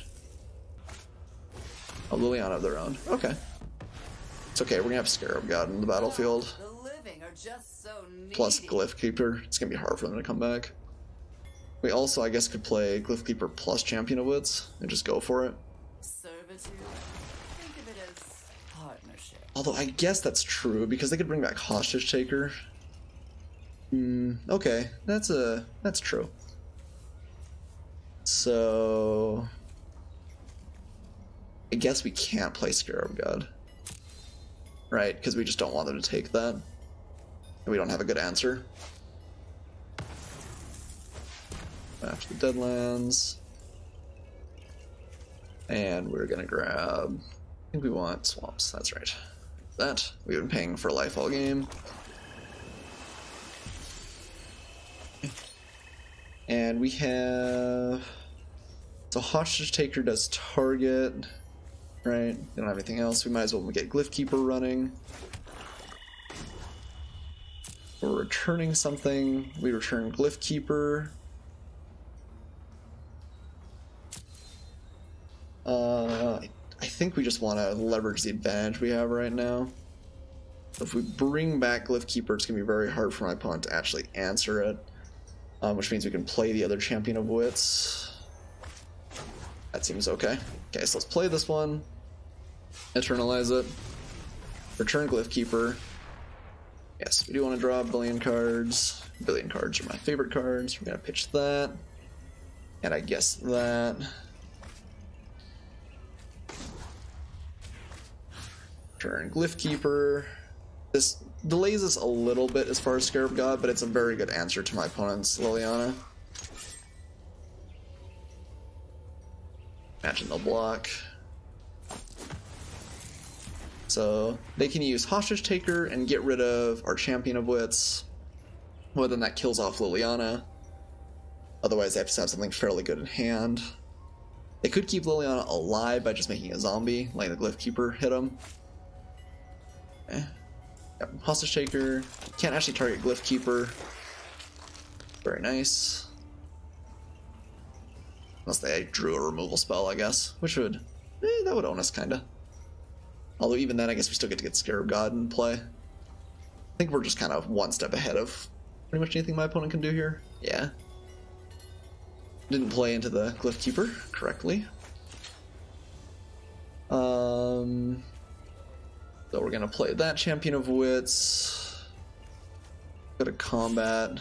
Oh, Liliana of their own. Okay. It's okay, we're gonna have Scarab God in the battlefield. The living are just so needy. Plus Glyph Keeper. It's gonna be hard for them to come back. We also, I guess, could play Glyph Keeper plus Champion of Wits and just go for it. Servitude. Think of it as partnership. Although I guess that's true because they could bring back Hostage Taker. Okay, that's true. So I guess we can't play Scarab God, right? Because we just don't want them to take that, and we don't have a good answer. After the Deadlands, and we're gonna grab. I think we want swamps. That's right. That we've been paying for life all game. And we have... So Hostage Taker does target, right? We don't have anything else. We might as well get Glyph Keeper running. We're returning something. We return Glyph Keeper. I think we just want to leverage the advantage we have right now. If we bring back Glyph Keeper, it's going to be very hard for my opponent to actually answer it. Which means we can play the other Champion of Wits. That seems okay. Okay, so let's play this one. Eternalize it. Return Glyph Keeper. Yes, we do want to draw a billion cards. Billion cards are my favorite cards. We're going to pitch that. And I guess that. Return Glyph Keeper. This delays us a little bit as far as Scarab God, but it's a very good answer to my opponent's Liliana. Imagine they'll block. So they can use Hostage Taker and get rid of our Champion of Wits. Well, then that kills off Liliana. Otherwise they have to have something fairly good in hand. They could keep Liliana alive by just making a zombie, letting the Glyph Keeper hit him. Okay. Yep, Hostage Taker. Can't actually target Glyph Keeper. Very nice. Unless they drew a removal spell, I guess. Which would... that would own us, kinda. Although even then, I guess we still get to get Scarab God in play. I think we're just kind of one step ahead of pretty much anything my opponent can do here. Yeah. Didn't play into the Glyph Keeper correctly. So we're gonna play that Champion of Wits. Go to combat.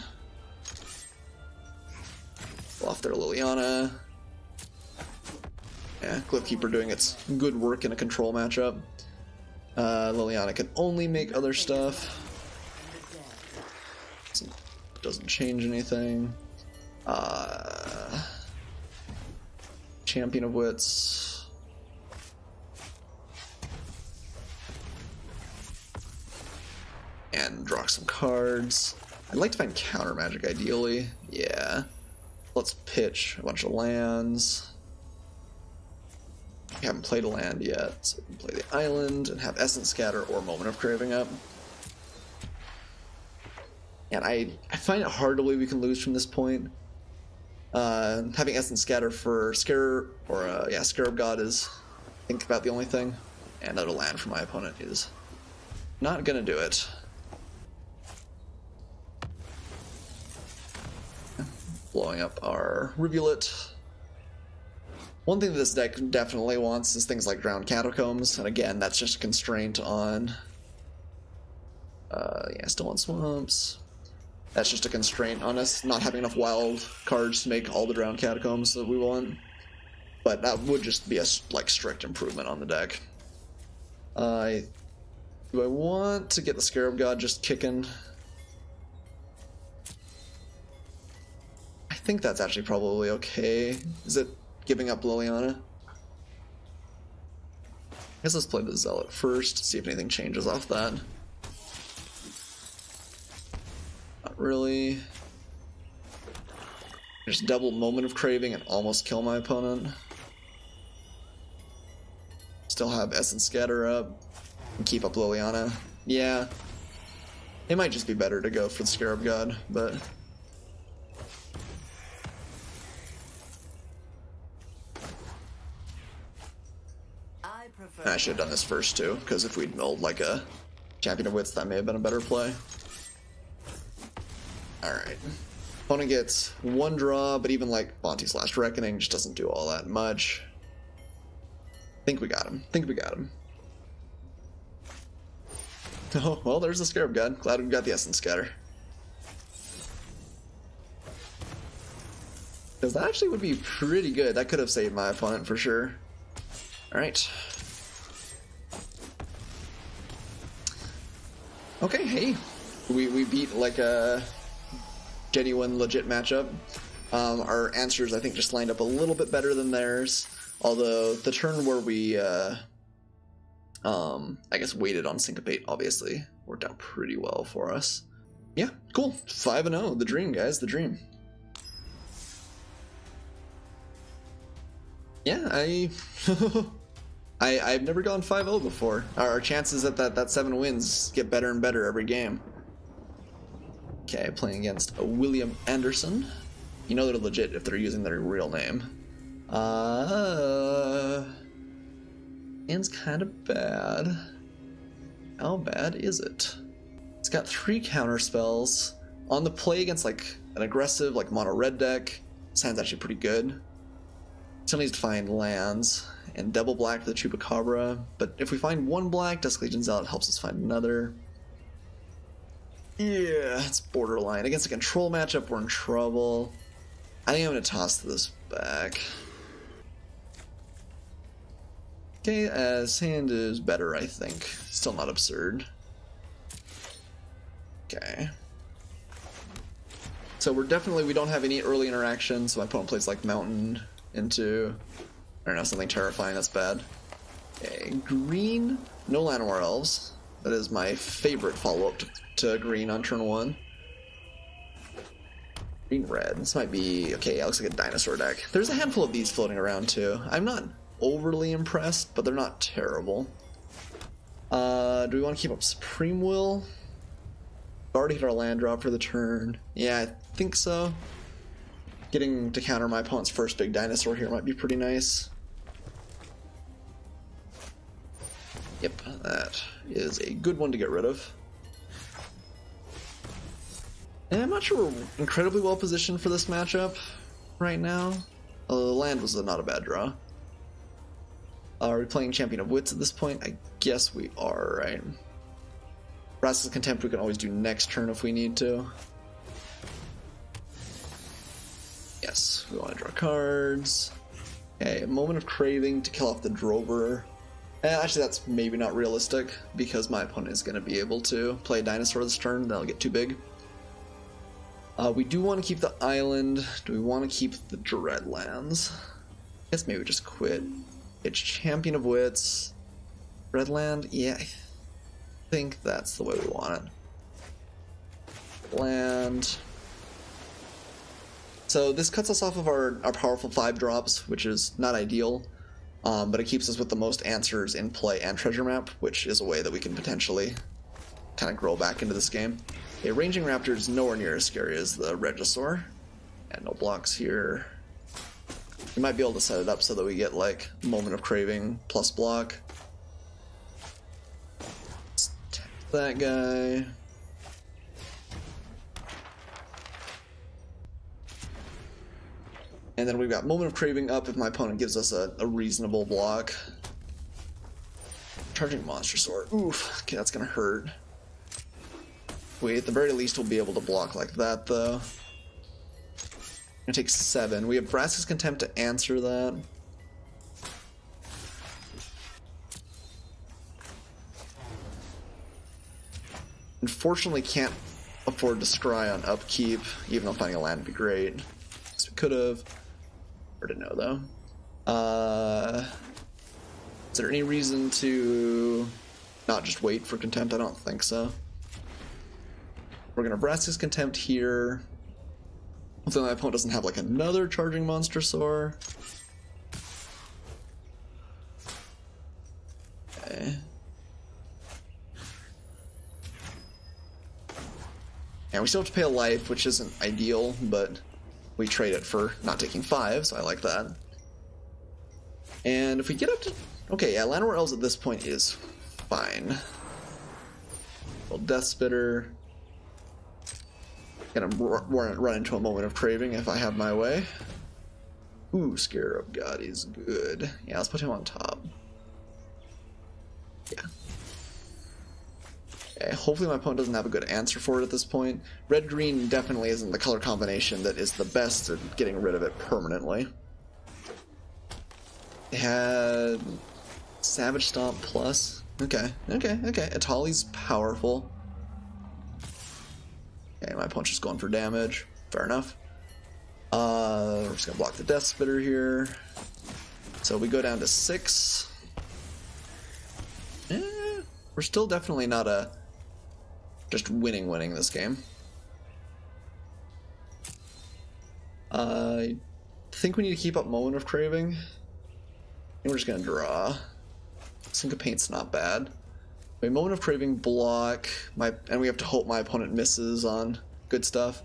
Pull off their Liliana. Yeah, Glyph Keeper doing its good work in a control matchup. Liliana can only make other stuff. Doesn't change anything. Champion of Wits. knock some cards. I'd like to find counter magic ideally. Yeah. Let's pitch a bunch of lands. We haven't played a land yet, so we can play the island and have Essence Scatter or Moment of Craving up. And I find it hard to believe we can lose from this point. Having Essence Scatter for Scarab God is, I think, about the only thing. And another land for my opponent is not gonna do it. Blowing up our Rivulet. One thing that this deck definitely wants is things like Drowned Catacombs, and again, that's just a constraint on... yeah, still on Swamps. That's just a constraint on us not having enough wild cards to make all the Drowned Catacombs that we want. But that would just be a, like, strict improvement on the deck. Do I want to get the Scarab God just kicking? I think that's actually probably okay. Is it giving up Liliana? I guess let's play the Zealot first, see if anything changes off that. Not really. Just double Moment of Craving and almost kill my opponent. Still have Essence Scatter up and keep up Liliana. Yeah. It might just be better to go for the Scarab God, but... I should have done this first too, because if we'd milled like a Champion of Wits, that may have been a better play. Alright. Opponent gets one draw, but even like Bonte's Last Reckoning just doesn't do all that much. Think we got him. Oh, well, there's the Scarab God. Glad we got the Essence Scatter. Because that actually would be pretty good. That could have saved my opponent for sure. Alright. Okay, hey. We beat like a genuine, legit matchup. Our answers, I think, just lined up a little bit better than theirs. Although the turn where we, I guess, waited on Syncopate, obviously, worked out pretty well for us. Yeah, cool. 5-0. The dream, guys. The dream. Yeah, I've never gone 5-0 before. Our chances at that 7 wins get better and better every game. Okay, playing against a William Anderson. You know they're legit if they're using their real name. Hand's kind of bad. How bad is it? It's got 3 counter spells. On the play against like an aggressive like mono red deck, this hand's actually pretty good. Still needs to find lands. And double black for the Chupacabra, but if we find 1 black, Dusk Legion Zealot helps us find another. Yeah, it's borderline. Against a control matchup, we're in trouble. I think I'm going to toss this back. Okay, as hand is better, I think. Still not absurd. Okay. So we don't have any early interaction, so my opponent plays like Mountain into... I don't know, something terrifying that's bad. Okay, green, no Llanowar Elves. That is my favorite follow-up to green on turn 1. Green, red. This might be... Okay, yeah, looks like a dinosaur deck. There's a handful of these floating around too. I'm not overly impressed, but they're not terrible. Do we want to keep up Supreme Will? We've already hit our land drop for the turn. Yeah, I think so. Getting to counter my opponent's first big dinosaur here might be pretty nice. Yep, that is a good one to get rid of. And I'm not sure we're incredibly well positioned for this matchup right now. The land was not a bad draw. Are we playing Champion of Wits at this point? I guess we are, right? Wrath's Contempt we can always do next turn if we need to. Yes, we want to draw cards. Okay, a Moment of Craving to kill off the Drover. Actually, that's maybe not realistic, because my opponent is going to be able to play a dinosaur this turn, that'll get too big. We do want to keep the island. Do we want to keep the Dreadlands? I guess maybe we just quit. It's Champion of Wits. Dreadland? Yeah, I think that's the way we want it. Land. So this cuts us off of our powerful 5 drops, which is not ideal, but it keeps us with the most answers in play and treasure map, which is a way that we can potentially kind of grow back into this game. A ranging raptor is nowhere near as scary as the Regisaur. And no blocks here. We might be able to set it up so that we get like Moment of Craving plus block. Let's tap that guy. And then we've got Moment of Craving up if my opponent gives us a reasonable block. Charging Monster Sword. Oof, okay, that's gonna hurt. We, at the very least, will be able to block like that, though. Gonna take 7. We have Vraska's Contempt to answer that. Unfortunately, can't afford to scry on upkeep, even though finding a land would be great. Guess we could have. Hard to know, though. Is there any reason to not just wait for Contempt? I don't think so. We're gonna Vraska's Contempt here. Hopefully my opponent doesn't have like another Charging Monster Sword. Okay. And we still have to pay a life, which isn't ideal, but we trade it for not taking 5, so I like that. And if we get up to... Okay, yeah, Llanowar Elves at this point is fine. Well, Death Spitter. Gonna run into a Moment of Craving if I have my way. Ooh, Scarab God is good. Yeah, let's put him on top. Yeah. Okay, hopefully my opponent doesn't have a good answer for it at this point. Red-green definitely isn't the color combination that is the best at getting rid of it permanently. They had Savage Stomp plus. Okay. Atali's powerful. Okay, my opponent's just going for damage. Fair enough. We're just gonna block the Death Spitter here. So we go down to 6. We're still definitely not just winning this game. I think we need to keep up Moment of Craving. And we're just gonna draw. Syncopate's not bad. A Moment of Craving, block, and we have to hope my opponent misses on good stuff.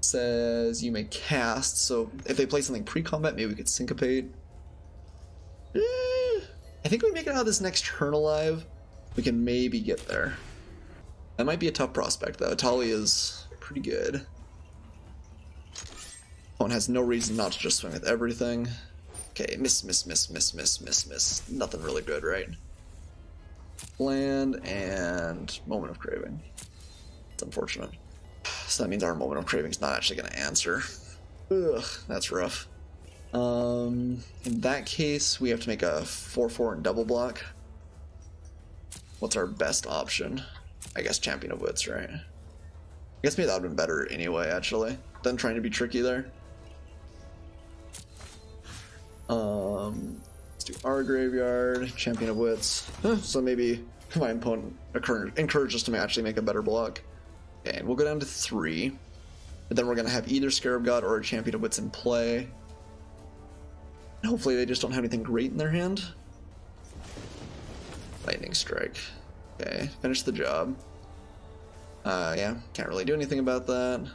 Says you may cast, so if they play something pre-combat, maybe we could Syncopate. I think we make it out of this next turn alive. We can maybe get there. That might be a tough prospect, though. Atali is pretty good. Opponent has no reason not to just swing with everything. Okay, miss. Nothing really good, right? Land and Moment of Craving. It's unfortunate. So that means our Moment of Craving is not actually going to answer. Ugh, that's rough. In that case, we have to make a 4/4 and double block. What's our best option? I guess Champion of Wits, right? I guess maybe that would have been better anyway, actually, than trying to be tricky there. Let's do our graveyard, Champion of Wits. So maybe my opponent encourage us to actually make a better block. Okay, and we'll go down to 3. And then we're going to have either Scarab God or a Champion of Wits in play. And hopefully they just don't have anything great in their hand. Lightning Strike. Okay, finish the job. Yeah, can't really do anything about that.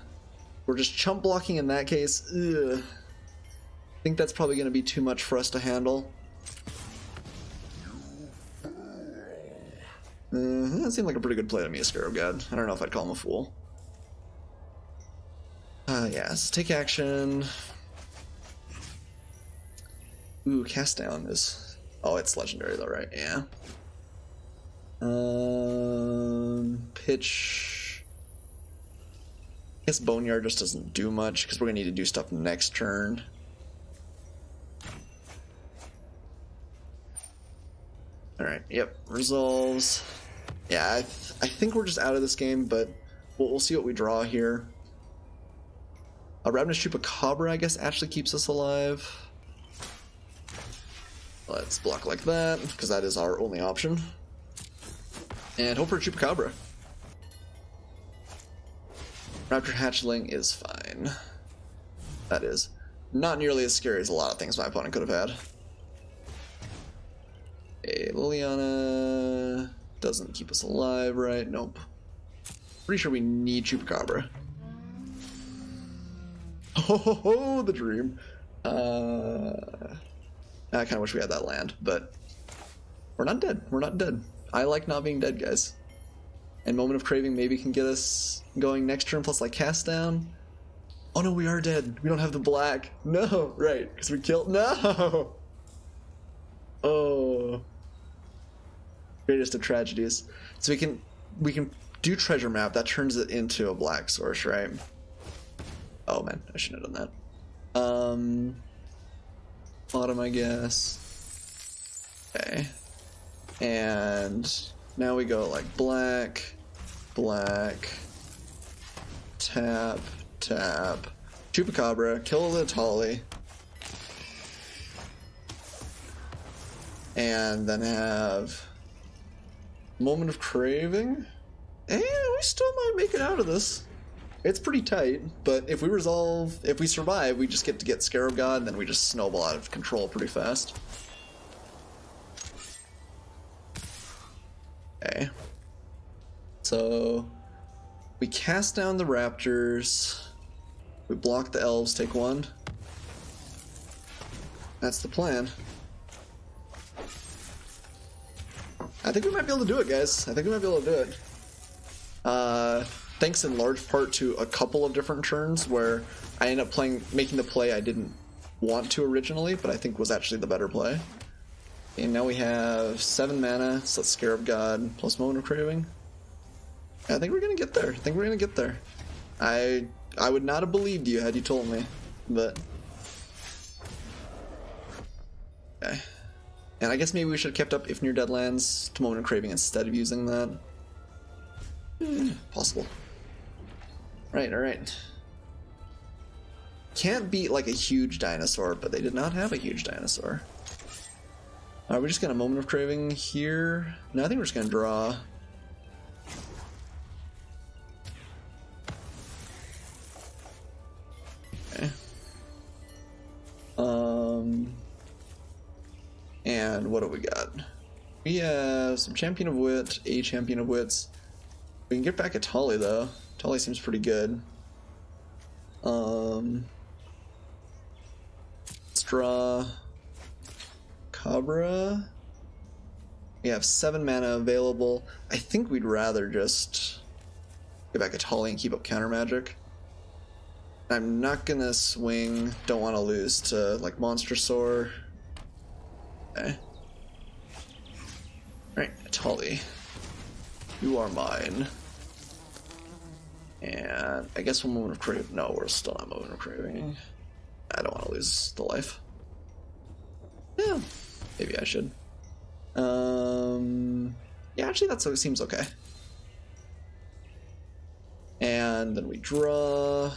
We're just chump blocking in that case. Ugh. I think that's probably going to be too much for us to handle. That seemed like a pretty good play to me, a Scarab God. I don't know if I'd call him a fool. Yeah, let's take action. Ooh, Cast Down is... Oh, it's legendary though, right? Yeah. Pitch... I guess Boneyard just doesn't do much, because we're going to need to do stuff next turn. Alright, yep, resolves. Yeah, I think we're just out of this game, but we'll see what we draw here. Ravenous Chupacabra, I guess, actually keeps us alive. Let's block like that, because that is our only option. And hope for a Chupacabra. Raptor hatchling is fine. That is not nearly as scary as a lot of things my opponent could have had. A Liliana doesn't keep us alive, right? Nope. Pretty sure we need Chupacabra. Oh, the dream. I kind of wish we had that land, but we're not dead. We're not dead. I like not being dead, guys. And Moment of Craving maybe can get us going next turn, plus like Cast Down. Oh no, we are dead. We don't have the black. No, right, because we killed. No! Oh. Greatest of tragedies. So we can do Treasure Map. That turns it into a black source, right? Oh man, I shouldn't have done that. Bottom, I guess. Okay. And now we go like black, black, tap, tap, Chupacabra, kill the Tolly, and then have Moment of Craving. And we still might make it out of this. It's pretty tight, but if we survive, we just get to get Scarab God, and then we just snowball out of control pretty fast. Okay. So we cast down the Raptors. We block the Elves, take one. That's the plan. I think we might be able to do it, guys. I think we might be able to do it. Thanks in large part to a couple of different turns where I ended up making the play I didn't want to originally, but I think was actually the better play. And now we have 7 mana, so that's Scarab God plus Moment of Craving. I think we're gonna get there. I think we're gonna get there. I would not have believed you had you told me, but okay. And I guess maybe we should have kept up If Near Deadlands to Moment of Craving instead of using that. Possible. Right, alright. Can't beat like a huge dinosaur, but they did not have a huge dinosaur. Are we just gonna Moment of Craving here? No, I think we're just gonna draw. Okay. And what do we got? We have some Champion of Wit, a Champion of Wits. We can get back at Tolly though. Tolly seems pretty good. Let's draw Cabra. We have 7 mana available. I think we'd rather just get back at Tolly and keep up counter magic. I'm not gonna swing. Don't want to lose to like Monstrosaur. Okay. Alright, Tolly. You are mine. And I guess we'll Moment of Craving. No, we're still not Moment of Craving. I don't want to lose the life. Yeah, maybe I should. Yeah, actually that seems okay. And then we draw.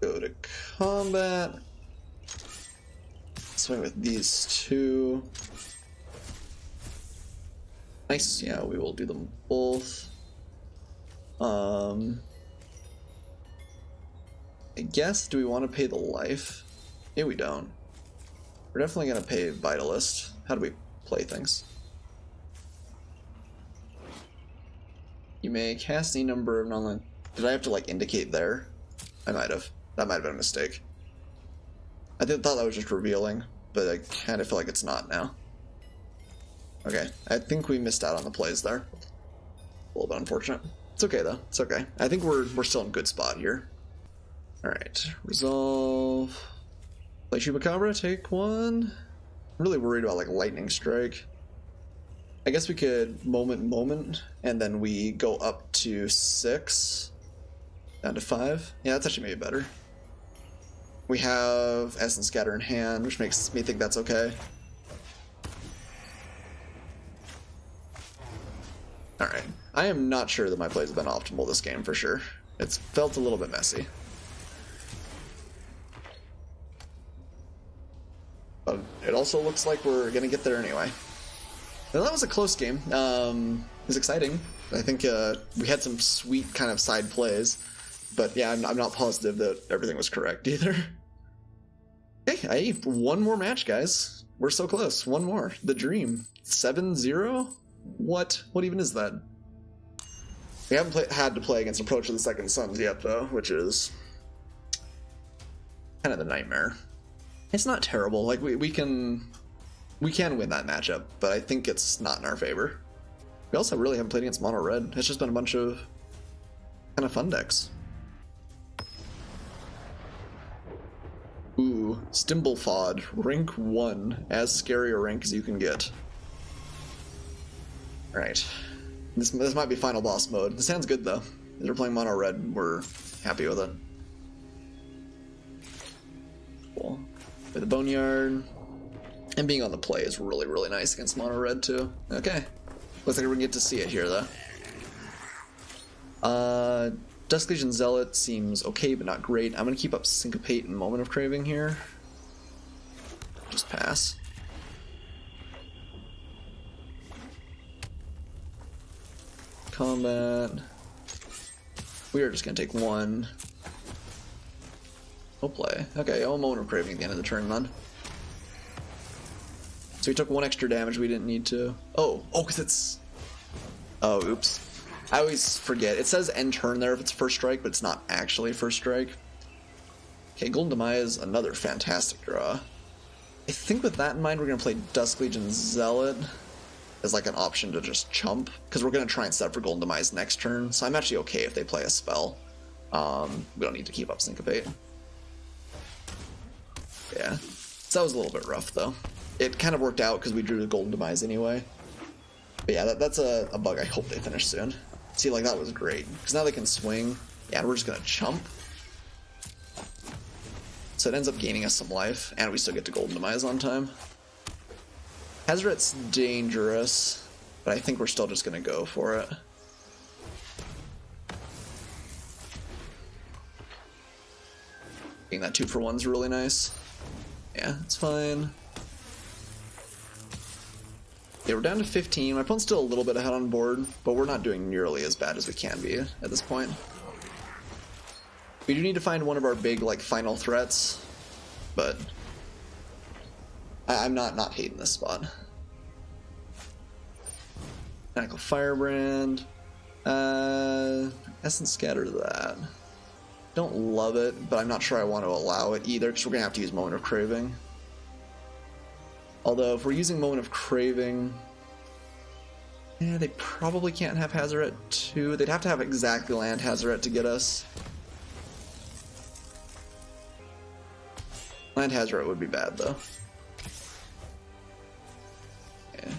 Go to combat. Swing with these 2. Nice, yeah, we will do them both. I guess, do we want to pay the life? Yeah, we don't. We're definitely going to pay Vitalist. How do we play things? You may cast any number of non-land. Did I have to like indicate there? I might have. That might have been a mistake. I thought that was just revealing, but I kind of feel like it's not now. Okay, I think we missed out on the plays there. A little bit unfortunate. It's okay though, it's okay. I think we're still in a good spot here. Alright, resolve. Play Chupacabra, take 1. I'm really worried about like Lightning Strike. I guess we could moment, and then we go up to 6. Down to 5. Yeah, that's actually maybe better. We have Essence Scatter in hand, which makes me think that's okay. Alright. I am not sure that my plays have been optimal this game for sure. It's felt a little bit messy. But it also looks like we're gonna get there anyway. Well, that was a close game. It was exciting. I think we had some sweet kind of side plays, but yeah, I'm not positive that everything was correct either. Okay, one more match, guys. We're so close. One more. The Dream. 7-0? What? What even is that? We haven't had to play against Approach of the Second Sons yet, though, which is kind of the nightmare. It's not terrible. Like, we can win that matchup, but I think it's not in our favor. We also really haven't played against Mono Red. It's just been a bunch of kind of fun decks. Ooh, Stimblefod, rank 1, as scary a rank as you can get. Alright. This might be final boss mode. This sounds good though. If we're playing Mono Red, we're happy with it. Cool. With the Boneyard. And being on the play is really, really nice against Mono Red too. Okay. Looks like we're gonna get to see it here though. Dusk Legion Zealot seems okay, but not great. I'm gonna keep up Syncopate and Moment of Craving here. Just pass. Combat. We are just gonna take one. No play. Okay, oh, Moment of Craving at the end of the turn then. So we took one extra damage we didn't need to. Oh, because it's... Oh, oops. I always forget. It says end turn there if it's first strike, but it's not actually first strike. Okay, Golden Demise, another fantastic draw. I think with that in mind, we're going to play Dusk Legion Zealot as like an option to just chump, because we're going to try and set up for Golden Demise next turn, so I'm actually okay if they play a spell. We don't need to keep up Syncopate. Yeah, so that was a little bit rough though. It kind of worked out because we drew the Golden Demise anyway. But yeah, that's a bug I hope they finish soon. See, like, that was great. Because now they can swing. Yeah, and we're just going to chump. So it ends up gaining us some life, and we still get to Golden Demise on time. Hazoret's dangerous, but I think we're still just going to go for it. Being that 2-for-1 is really nice. Yeah, it's fine. Yeah, we're down to 15. My opponent's still a little bit ahead on board, but we're not doing nearly as bad as we can be at this point. We do need to find one of our big, like, final threats, but I'm not hating this spot. Mechanical Firebrand. Essence Scatter that. Don't love it, but I'm not sure I want to allow it either, because we're going to have to use Moment of Craving. Although, if we're using Moment of Craving... Yeah, they probably can't have Hazoret 2. They'd have to have exactly land Hazoret to get us. Land Hazoret would be bad, though. Yeah.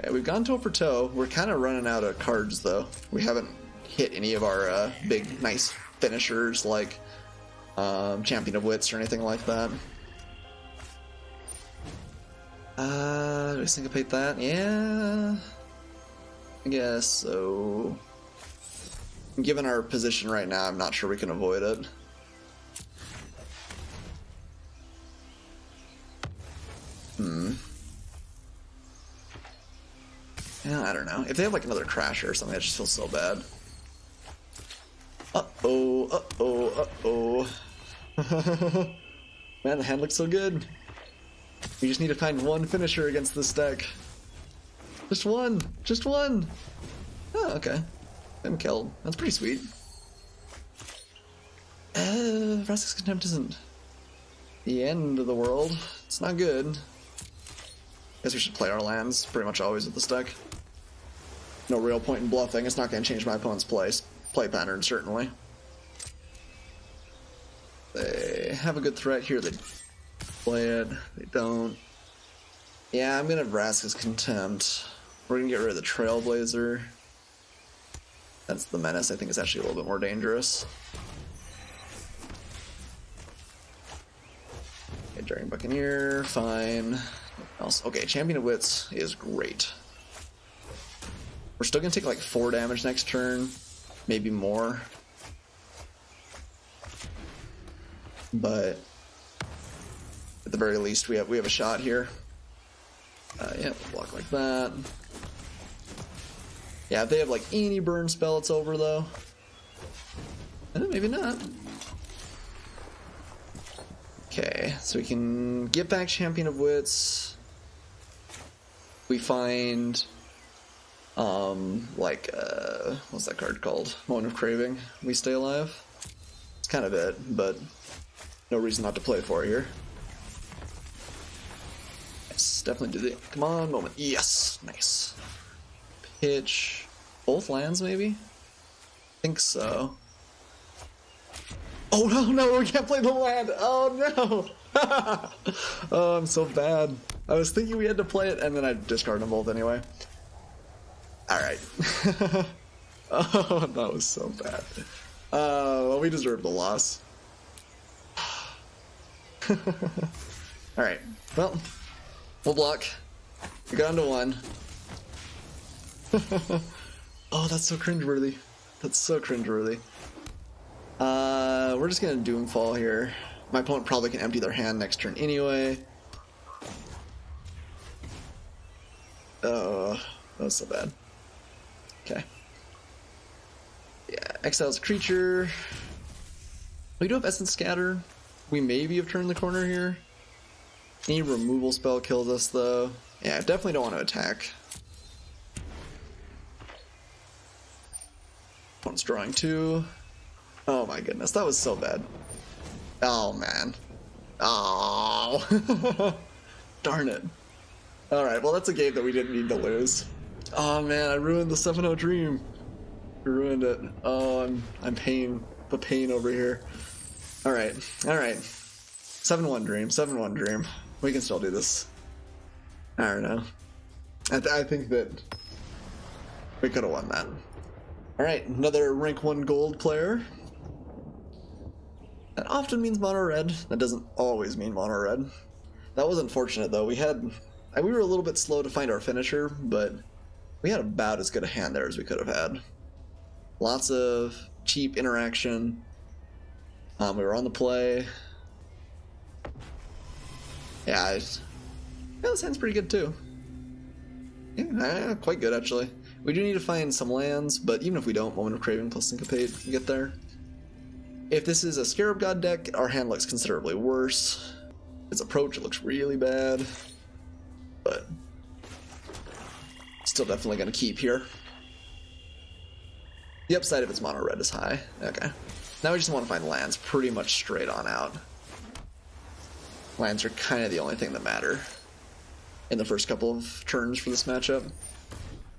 Yeah, we've gone toe for toe. We're kind of running out of cards, though. We haven't hit any of our big, nice finishers like Champion of Wits or anything like that. Do we syncopate that? Yeah, I guess so. Given our position right now, I'm not sure we can avoid it. Yeah, I don't know. If they have like another Crasher or something, that just feels so bad. Uh-oh, uh-oh, uh-oh. Man, the hand looks so good. We just need to find one finisher against this deck. Just one! Just one! Oh, okay. I'm killed. That's pretty sweet. Vraska's Contempt isn't the end of the world. It's not good. Guess we should play our lands pretty much always with this deck. No real point in bluffing. It's not going to change my opponent's play pattern, certainly. They have a good threat here. They play it. They don't. Yeah, I'm going to Vraska's Contempt. We're going to get rid of the Trailblazer. That's the Menace. I think it's actually a little bit more dangerous. Okay, Daring Buccaneer, fine. Else. Okay, Champion of Wits is great. We're still gonna take like 4 damage next turn, maybe more. But the very least, we have a shot here. Yeah, block like that. Yeah, if they have like any burn spell, it's over though. Maybe not. Okay, so we can get back Champion of Wits. We find, what's that card called? Moment of Craving. We stay alive. It's kind of it, but no reason not to play for it here. Yes, definitely do the, come on, moment. Yes, nice. Pitch, both lands maybe? I think so. Oh no, we can't play the land. Oh no. Oh, I'm so bad. I was thinking we had to play it, and then I discarded them both anyway. Alright. Oh, that was so bad. Well, we deserved the loss. Alright, well, we'll block. We got into one. Oh, that's so cringeworthy. That's so cringeworthy. We're just gonna Doomfall here. My opponent probably can empty their hand next turn anyway. Oh, that was so bad. Okay. Yeah, exiles a creature. We do have Essence Scatter. We maybe have turned the corner here. Any removal spell kills us though. Yeah, I definitely don't want to attack. Opponent's drawing 2. Oh my goodness, that was so bad. Oh man. Oh. Darn it. Alright, well that's a game that we didn't need to lose. Oh man, I ruined the 7-0 dream. I ruined it. Oh, I'm pain. The pain over here. Alright. 7-1 dream. 7-1 dream. We can still do this. I don't know. I think that we could have won that. Alright, another rank 1 gold player. That often means mono red. That doesn't always mean mono red. That was unfortunate though. We were a little bit slow to find our finisher, but we had about as good a hand there as we could have had. Lots of cheap interaction. We were on the play. Yeah, this hand's pretty good too. Yeah, quite good actually. We do need to find some lands, but even if we don't, Moment of Craving plus Syncopate can get there. If this is a Scarab God deck, our hand looks considerably worse. Its approach, it looks really bad. But still definitely going to keep here. The upside of its mono red is high. Okay. Now we just want to find lands pretty much straight on out. Lands are kind of the only thing that matter in the first couple of turns for this matchup.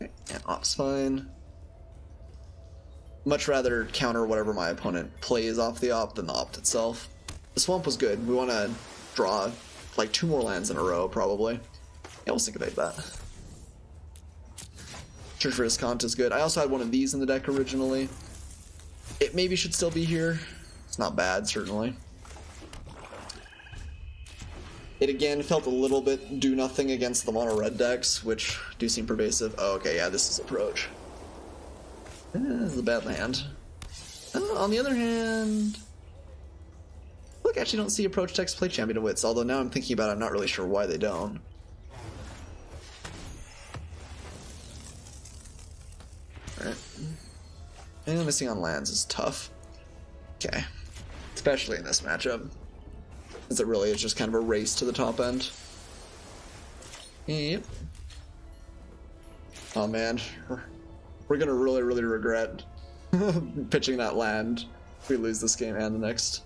Okay, and Op's fine. Much rather counter whatever my opponent plays off the Opt than the Opt itself. The Swamp was good. We want to draw like 2 more lands in a row, probably. Yeah, we'll syncopate that. Church for Discount is good. I also had one of these in the deck originally. It maybe should still be here. It's not bad, certainly. It again felt a little bit do nothing against the mono red decks, which do seem pervasive. Oh, okay, yeah, this is approach. This is a bad land. On the other hand, look, I actually don't see approach decks play Champion of Wits, although now I'm thinking about it, I'm not really sure why they don't. Alright. And missing on lands is tough. Okay. Especially in this matchup. As it really is just kind of a race to the top end. Yep. Oh man. We're gonna really regret pitching that land if we lose this game and the next.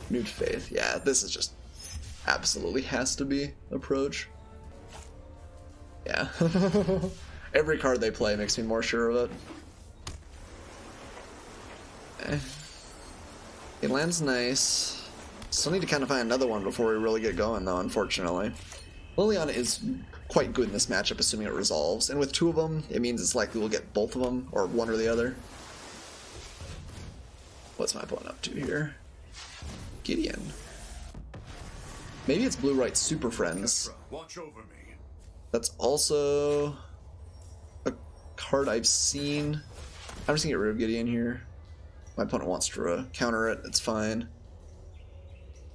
Renewed Faith. Yeah, this is just absolutely has to be approach. Yeah. Every card they play makes me more sure of it. It lands nice. Still need to kind of find another one before we really get going though, unfortunately. Liliana is quite good in this matchup, assuming it resolves. And with 2 of them, it means it's likely we'll get both of them, or one or the other. What's my opponent up to here? Gideon. Maybe it's Blue-White Super Friends. Watch over me. That's also a card I've seen. I'm just gonna get rid of Gideon here. My opponent wants to counter it, it's fine.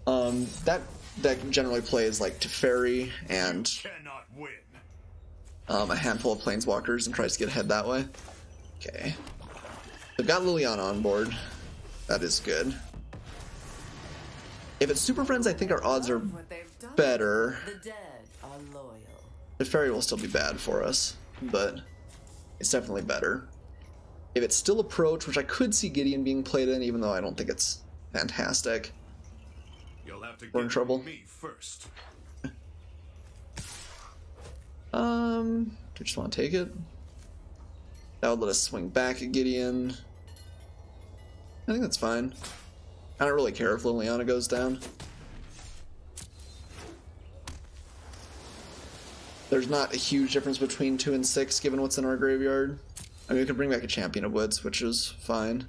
That deck generally plays like Teferi and Cannot win. a handful of Planeswalkers and tries to get ahead that way. Okay. They've got Liliana on board. That is good. If it's Super Friends, I think our odds are What they've done. better. The dead are loyal. The Fairy will still be bad for us, but it's definitely better. If it's still Approach, which I could see Gideon being played in, even though I don't think it's fantastic. You'll have to We're in get trouble. me first. Do we just want to take it? That would let us swing back at Gideon. I think that's fine. I don't really care if Liliana goes down. There's not a huge difference between 2 and 6 given what's in our graveyard. I mean, we could bring back a Champion of Woods, which is fine.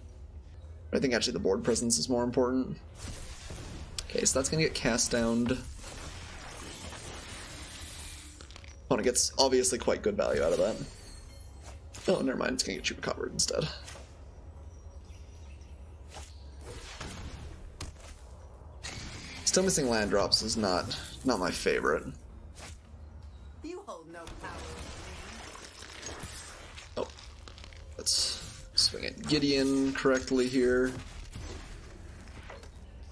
But I think actually the board presence is more important. Okay, so that's going to get cast down. Opponent gets obviously quite good value out of that. Oh, never mind, it's going to get Chupacabra instead. Still missing land drops is not my favorite. You hold no power. Oh, let's swing at Gideon correctly here.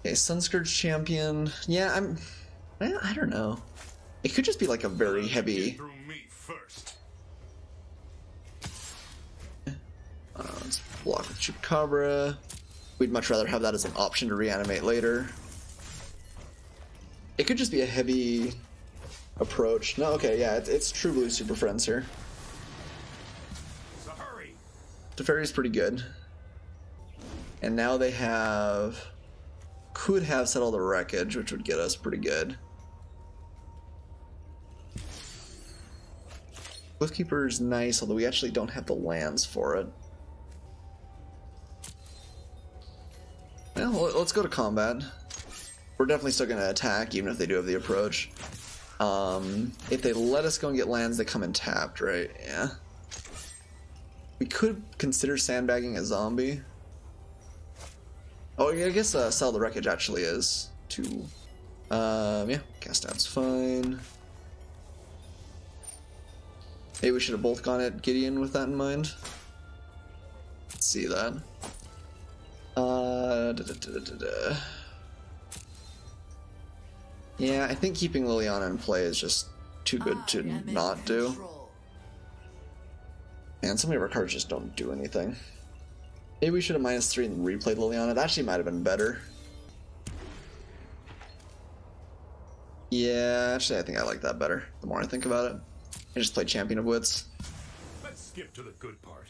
Okay, Sunscourge Champion. Yeah, I don't know. It could just be like a very heavy. Get through me first. Let's block with Chupacabra. We'd much rather have that as an option to reanimate later. It could just be a heavy approach. No, okay, yeah, it's True Blue Super Friends here. So hurry. Teferi's pretty good. And now they could have Settle the Wreckage, which would get us pretty good. Cliffkeeper's nice, although we actually don't have the lands for it. Well, let's go to combat. We're definitely still going to attack, even if they do have the approach. If they let us go and get lands, they come in tapped, right? Yeah. We could consider sandbagging a zombie. Oh, yeah, I guess Sell the Wreckage actually is too. Yeah, cast out's fine. Maybe we should have both gone at Gideon with that in mind. Let's see that. Yeah, I think keeping Liliana in play is just too good to not do. And some of our cards just don't do anything. Maybe we should have -3 and replayed Liliana. That actually might have been better. Yeah, actually I think I like that better, the more I think about it. I just played Champion of Wits. Let's skip to the good part.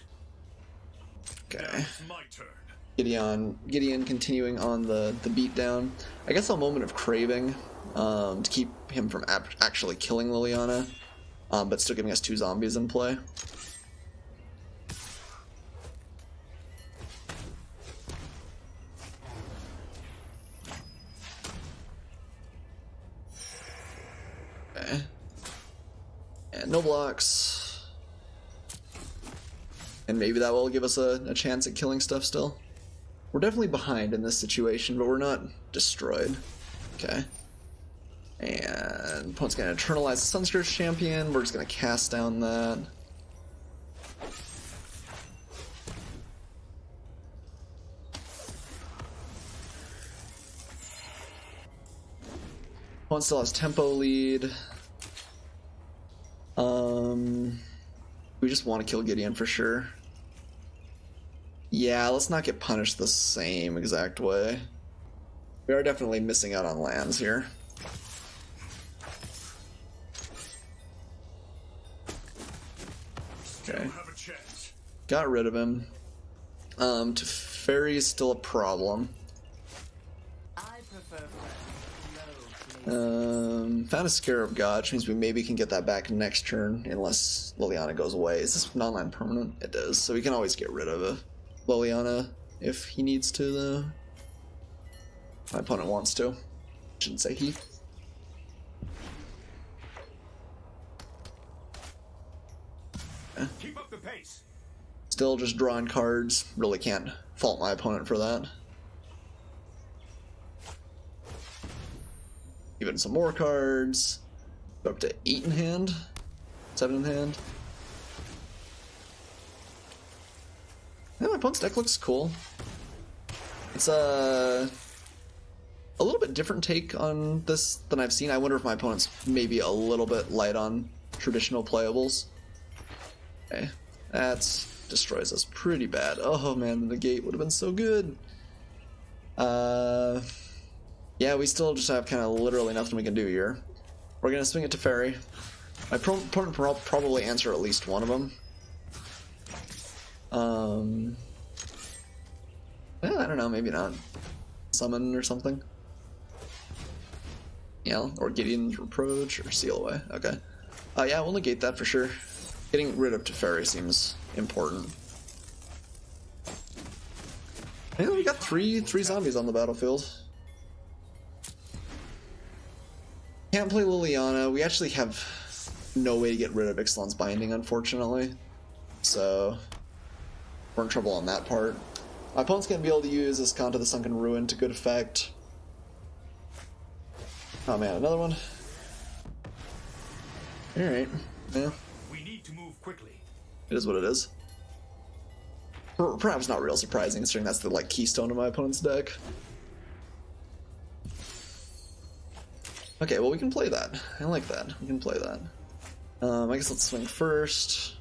Okay. Now it's my turn. Gideon continuing on the beatdown. I guess a Moment of Craving to keep him from actually killing Liliana, but still giving us 2 zombies in play. Okay. And no blocks. And maybe that will give us a chance at killing stuff still. We're definitely behind in this situation, but we're not destroyed. Okay. And opponent's going to internalize the Sunscourge Champion. We're just going to cast down that. Opponent still has tempo lead. We just want to kill Gideon for sure. Yeah, let's not get punished the same exact way. We are definitely missing out on lands here. Okay. Got rid of him. Teferi is still a problem. I prefer low. Found a Scarab God, which means we maybe can get that back next turn, unless Liliana goes away. Is this non-land permanent? It does, so we can always get rid of Liliana if he needs to, though. My opponent wants to. Shouldn't say he. Keep up the pace. Still just drawing cards. Really can't fault my opponent for that. even some more cards. Go up to 8 in hand, 7 in hand. Yeah, my opponent's deck looks cool. It's a little bit different take on this than I've seen. I wonder if my opponent's maybe a little bit light on traditional playables. Okay, that destroys us pretty bad. Oh man, the negate would have been so good. Yeah, we still just have kind of literally nothing we can do here. We're gonna swing it to Fairy. My opponent will probably answer at least one of them. Yeah, I don't know, maybe not. Summon or something. Yeah, or Gideon's Reproach or Seal Away. Okay. Yeah, we'll negate that for sure. Getting rid of Teferi seems important. Yeah, we got three zombies on the battlefield. Can't play Liliana. We actually have no way to get rid of Ixalan's Binding, unfortunately. So we're in trouble on that part. My opponent's going to be able to use Escanta the Sunken Ruin to good effect. Oh man, another one. Alright, yeah. We need to move quickly. It is what it is. Perhaps not real surprising, considering that's the like keystone of my opponent's deck. Okay, well we can play that. I like that. We can play that. I guess let's swing first.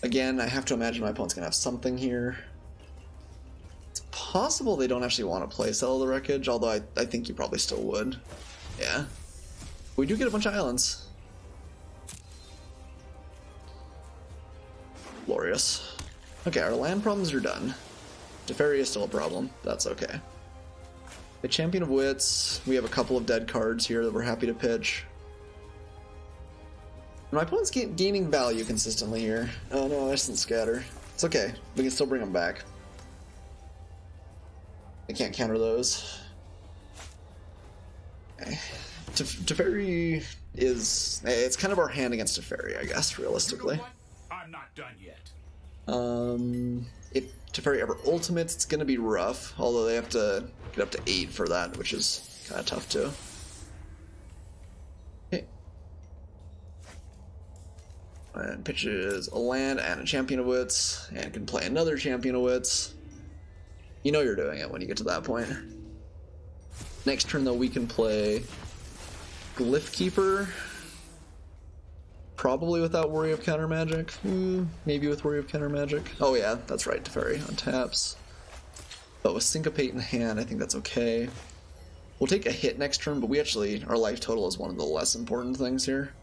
Again, I have to imagine my opponent's gonna have something here. It's possible they don't actually want to play Settle the Wreckage, although I think you probably still would. Yeah. We do get a bunch of islands. Glorious. Okay, our land problems are done. Teferi is still a problem. That's okay. The Champion of Wits. We have a couple of dead cards here that we're happy to pitch. My opponent's gaining value consistently here. Oh no, Instant Scatter. It's okay. We can still bring them back. I can't counter those. Okay. Teferi is... It's kind of our hand against Teferi, I guess, realistically. You know what? I'm not done yet. If Teferi ever ultimates, it's going to be rough. Although they have to get up to 8 for that, which is kind of tough too. Okay. And pitches a land and a Champion of Wits, and can play another Champion of Wits. You know you're doing it when you get to that point. Next turn, though, we can play Glyph Keeper. Probably without worry of counter magic. Maybe with worry of counter magic. Oh yeah, that's right, Teferi on taps. But with Syncopate in hand, I think that's okay. We'll take a hit next turn, but we actually, our life total is one of the less important things here.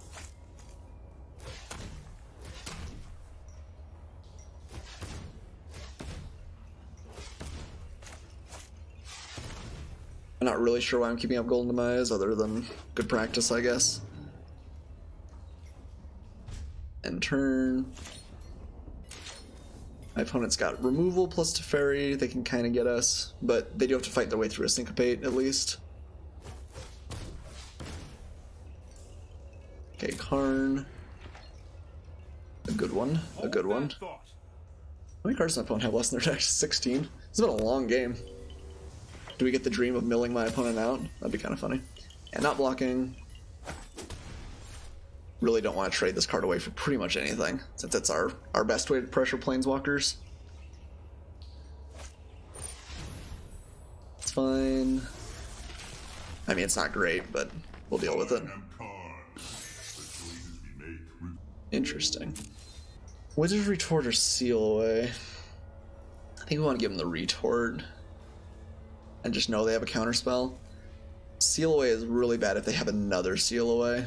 I'm not really sure why I'm keeping up Golden Demise, other than good practice, I guess. End turn. My opponent's got removal plus Teferi. They can kind of get us, but they do have to fight their way through a Syncopate at least. Okay, Karn. A good one. A good one. How many cards does my opponent have less in their deck? 16. It's been a long game. Do we get the dream of milling my opponent out? That'd be kind of funny. And not blocking. Really don't want to trade this card away for pretty much anything, since it's our best way to pressure Planeswalkers. It's fine. I mean, it's not great, but we'll deal with it. Interesting. Wizard's Retort or Seal Away? I think we want to give them the Retort. And just know they have a counterspell. Seal Away is really bad if they have another Seal Away,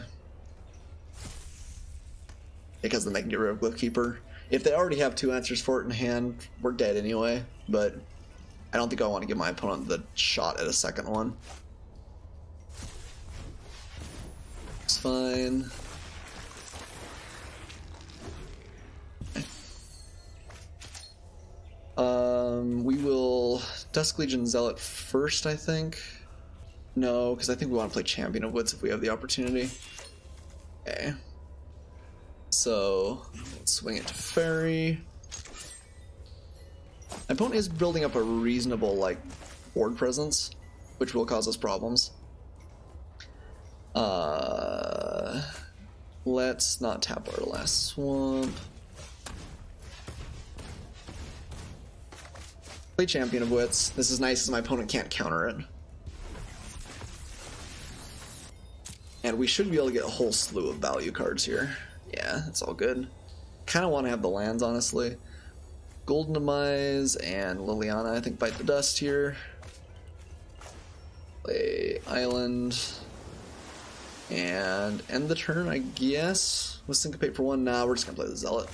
because then they can get rid of Glyph Keeper. If they already have 2 answers for it in hand, we're dead anyway, but I don't think I want to give my opponent the shot at a second one. It's fine. We will Dusk Legion Zealot first, I think. No, because I think we want to play Champion of Wits if we have the opportunity. Okay. So, let's swing it to Fairy. My opponent is building up a reasonable, like, board presence, which will cause us problems. Let's not tap our last swamp. Play Champion of Wits. This is nice because my opponent can't counter it. And we should be able to get a whole slew of value cards here. Yeah, that's all good. Kind of want to have the lands, honestly. Golden Demise and Liliana, I think, bite the dust here. Play Island. And end the turn, I guess, with Syncopate for 1. Nah, we're just going to play the Zealot.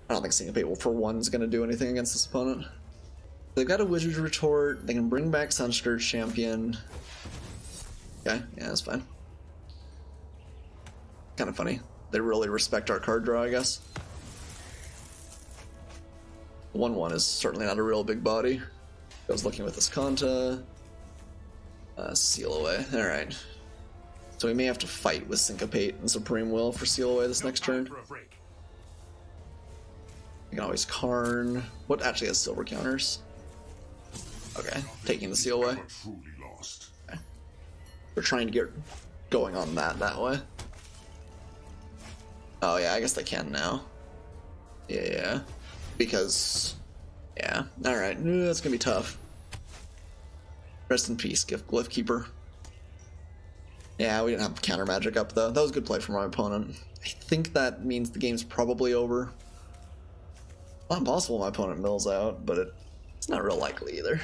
I don't think Syncopate for 1 is going to do anything against this opponent. They've got a Wizard's Retort. They can bring back Sunscourge Champion. Okay, yeah, that's fine. Kind of funny. They really respect our card draw, I guess. 1/1 is certainly not a real big body. I was looking with this Kanta. Seal Away. Alright. So we may have to fight with Syncopate and Supreme Will for Seal Away this next turn. You can always Karn. What actually has silver counters? Okay, taking the Seal Away. Okay. We're trying to get going on that way. Oh yeah, I guess they can now. Yeah. Because, yeah. Alright, that's gonna be tough. Rest in peace, Glyph Keeper. Yeah, we didn't have counter magic up though. That was a good play from my opponent. I think that means the game's probably over. Not impossible my opponent mills out, but it's not real likely either.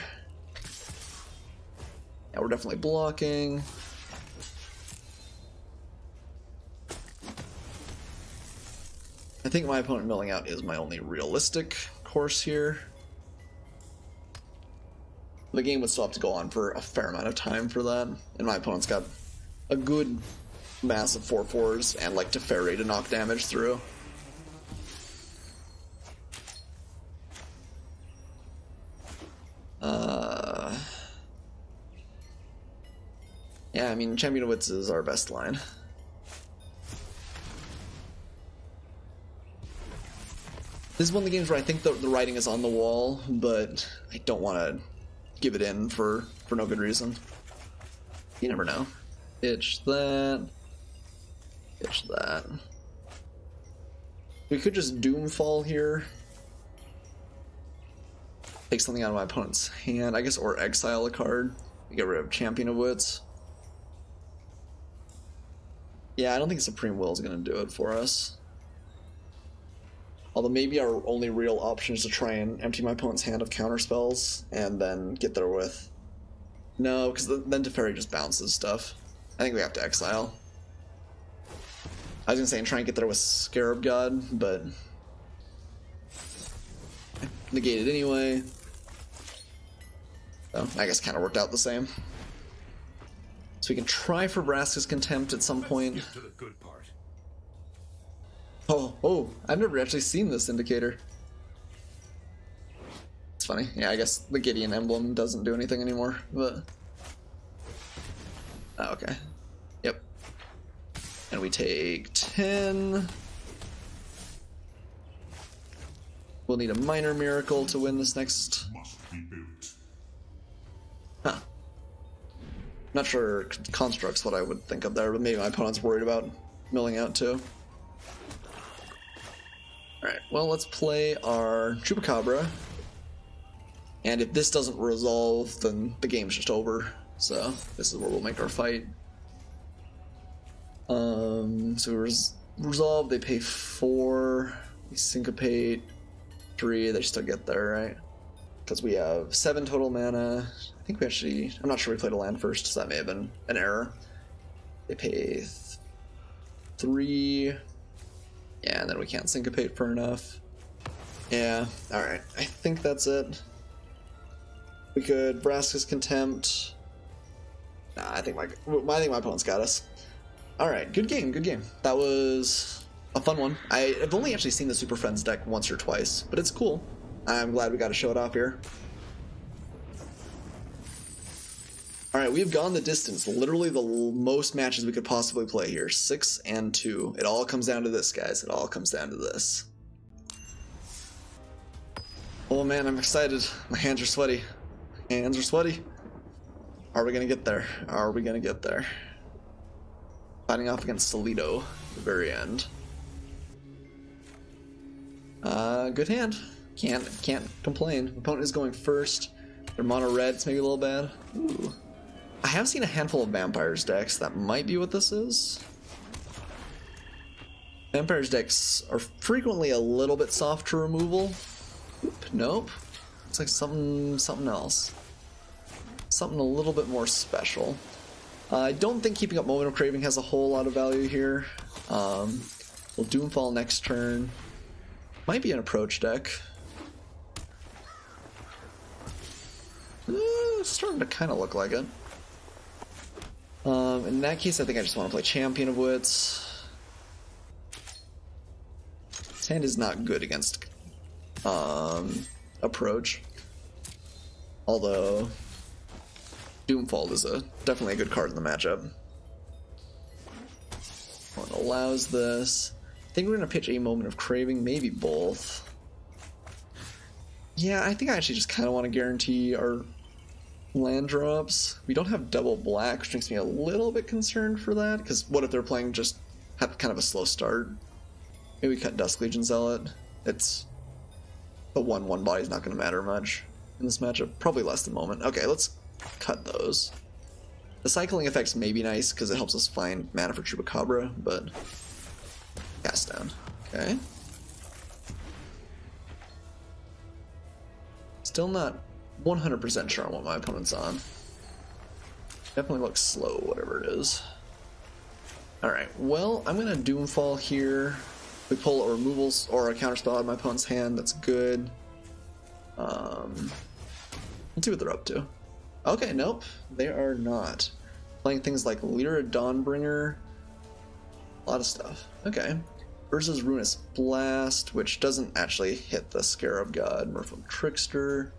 Yeah, we're definitely blocking. I think my opponent milling out is my only realistic course here. The game would still have to go on for a fair amount of time for that, and my opponent's got a good mass of 4/4s and like Teferi to knock damage through. Yeah, I mean, Champion of Wits is our best line. This is one of the games where I think the writing is on the wall, but I don't want to give it in for no good reason. You never know. Itch that. Itch that. We could just Doomfall here. Take something out of my opponent's hand, I guess, or exile a card. We get rid of Champion of Wits. Yeah, I don't think Supreme Will is going to do it for us. Although maybe our only real option is to try and empty my opponent's hand of counterspells and then get there with... No, because then Teferi just bounces stuff. I think we have to exile. I was going to say and try and get there with Scarab God, but... negate it anyway. So, I guess kind of worked out the same. So we can try for Vraska's Contempt at some point. Oh, I've never actually seen this indicator. It's funny. Yeah, I guess the Gideon emblem doesn't do anything anymore, but... Oh, okay. Yep. And we take 10. We'll need a minor miracle to win this next... Huh. Not sure Construct's what I would think of there, but maybe my opponent's worried about milling out too. Alright, well, let's play our Chupacabra. And if this doesn't resolve, then the game's just over. So, this is where we'll make our fight. So we resolve, they pay 4. We syncopate 3, they still get there, right? Because we have 7 total mana. I think we actually... I'm not sure we played a land first, so that may have been an error. They pay 3... Yeah, and then we can't syncopate for enough. Yeah, alright. I think that's it. We could Vraska's Contempt. Nah, I think my opponent's got us. Alright, good game, good game. That was a fun one. I've only actually seen the Super Friends deck once or twice, but it's cool. I'm glad we got to show it off here. Alright, we've gone the distance. Literally the most matches we could possibly play here. 6 and 2. It all comes down to this, guys. It all comes down to this. Oh man, I'm excited. My hands are sweaty. Hands are sweaty. Are we gonna get there? Are we gonna get there? Fighting off against Solito at the very end. Good hand. Can't complain. Opponent is going first. Their mono red, it's maybe a little bad. Ooh. I have seen a handful of vampires decks. That might be what this is. Vampires decks are frequently a little bit soft to removal. Oop, nope. Looks like something else. Something a little bit more special. I don't think keeping up Moment of Craving has a whole lot of value here. We'll Doomfall next turn. Might be an approach deck. It's starting to kind of look like it. In that case, I think I just want to play Champion of Wits. This hand is not good against approach. Although Doomfall is definitely a good card in the matchup. One allows this. I think we're going to pitch a Moment of Craving, maybe both. Yeah, I think I actually just kind of want to guarantee our land drops. We don't have double black, which makes me a little bit concerned for that, because what if they're playing just have kind of a slow start? Maybe we cut Dusk Legion Zealot. It's the 1/1 body's not going to matter much in this matchup. Probably less than Moment. Okay, let's cut those. The cycling effects may be nice because it helps us find mana for Chupacabra, but cast down. Okay. Still not 100% sure on what my opponent's on. Definitely looks slow, whatever it is. Alright, well, I'm gonna Doomfall here. We pull a removals or a counterspell out of my opponent's hand, that's good. Let's see what they're up to. Okay, nope, they are not. Playing things like Lyra Dawnbringer. A lot of stuff. Okay. Versus Ruinous Blast, which doesn't actually hit the Scarab God. Merfolk Trickster.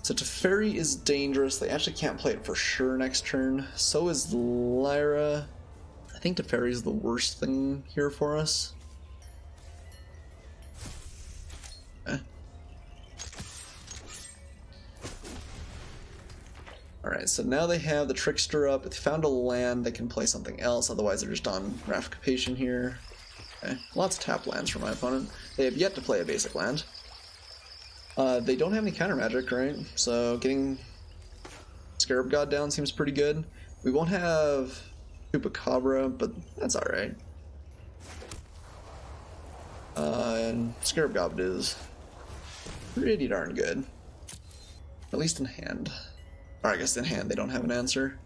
So Teferi is dangerous. They actually can't play it for sure next turn. So is Lyra. I think Teferi is the worst thing here for us. Okay. Alright, so now they have the Trickster up. If they found a land, they can play something else. Otherwise, they're just on Ramification here. Okay. Lots of tap lands for my opponent. They have yet to play a basic land. They don't have any counter magic, right? So getting Scarab God down seems pretty good. We won't have Chupacabra, but that's alright. And Scarab God is pretty darn good. At least in hand. Or I guess in hand they don't have an answer.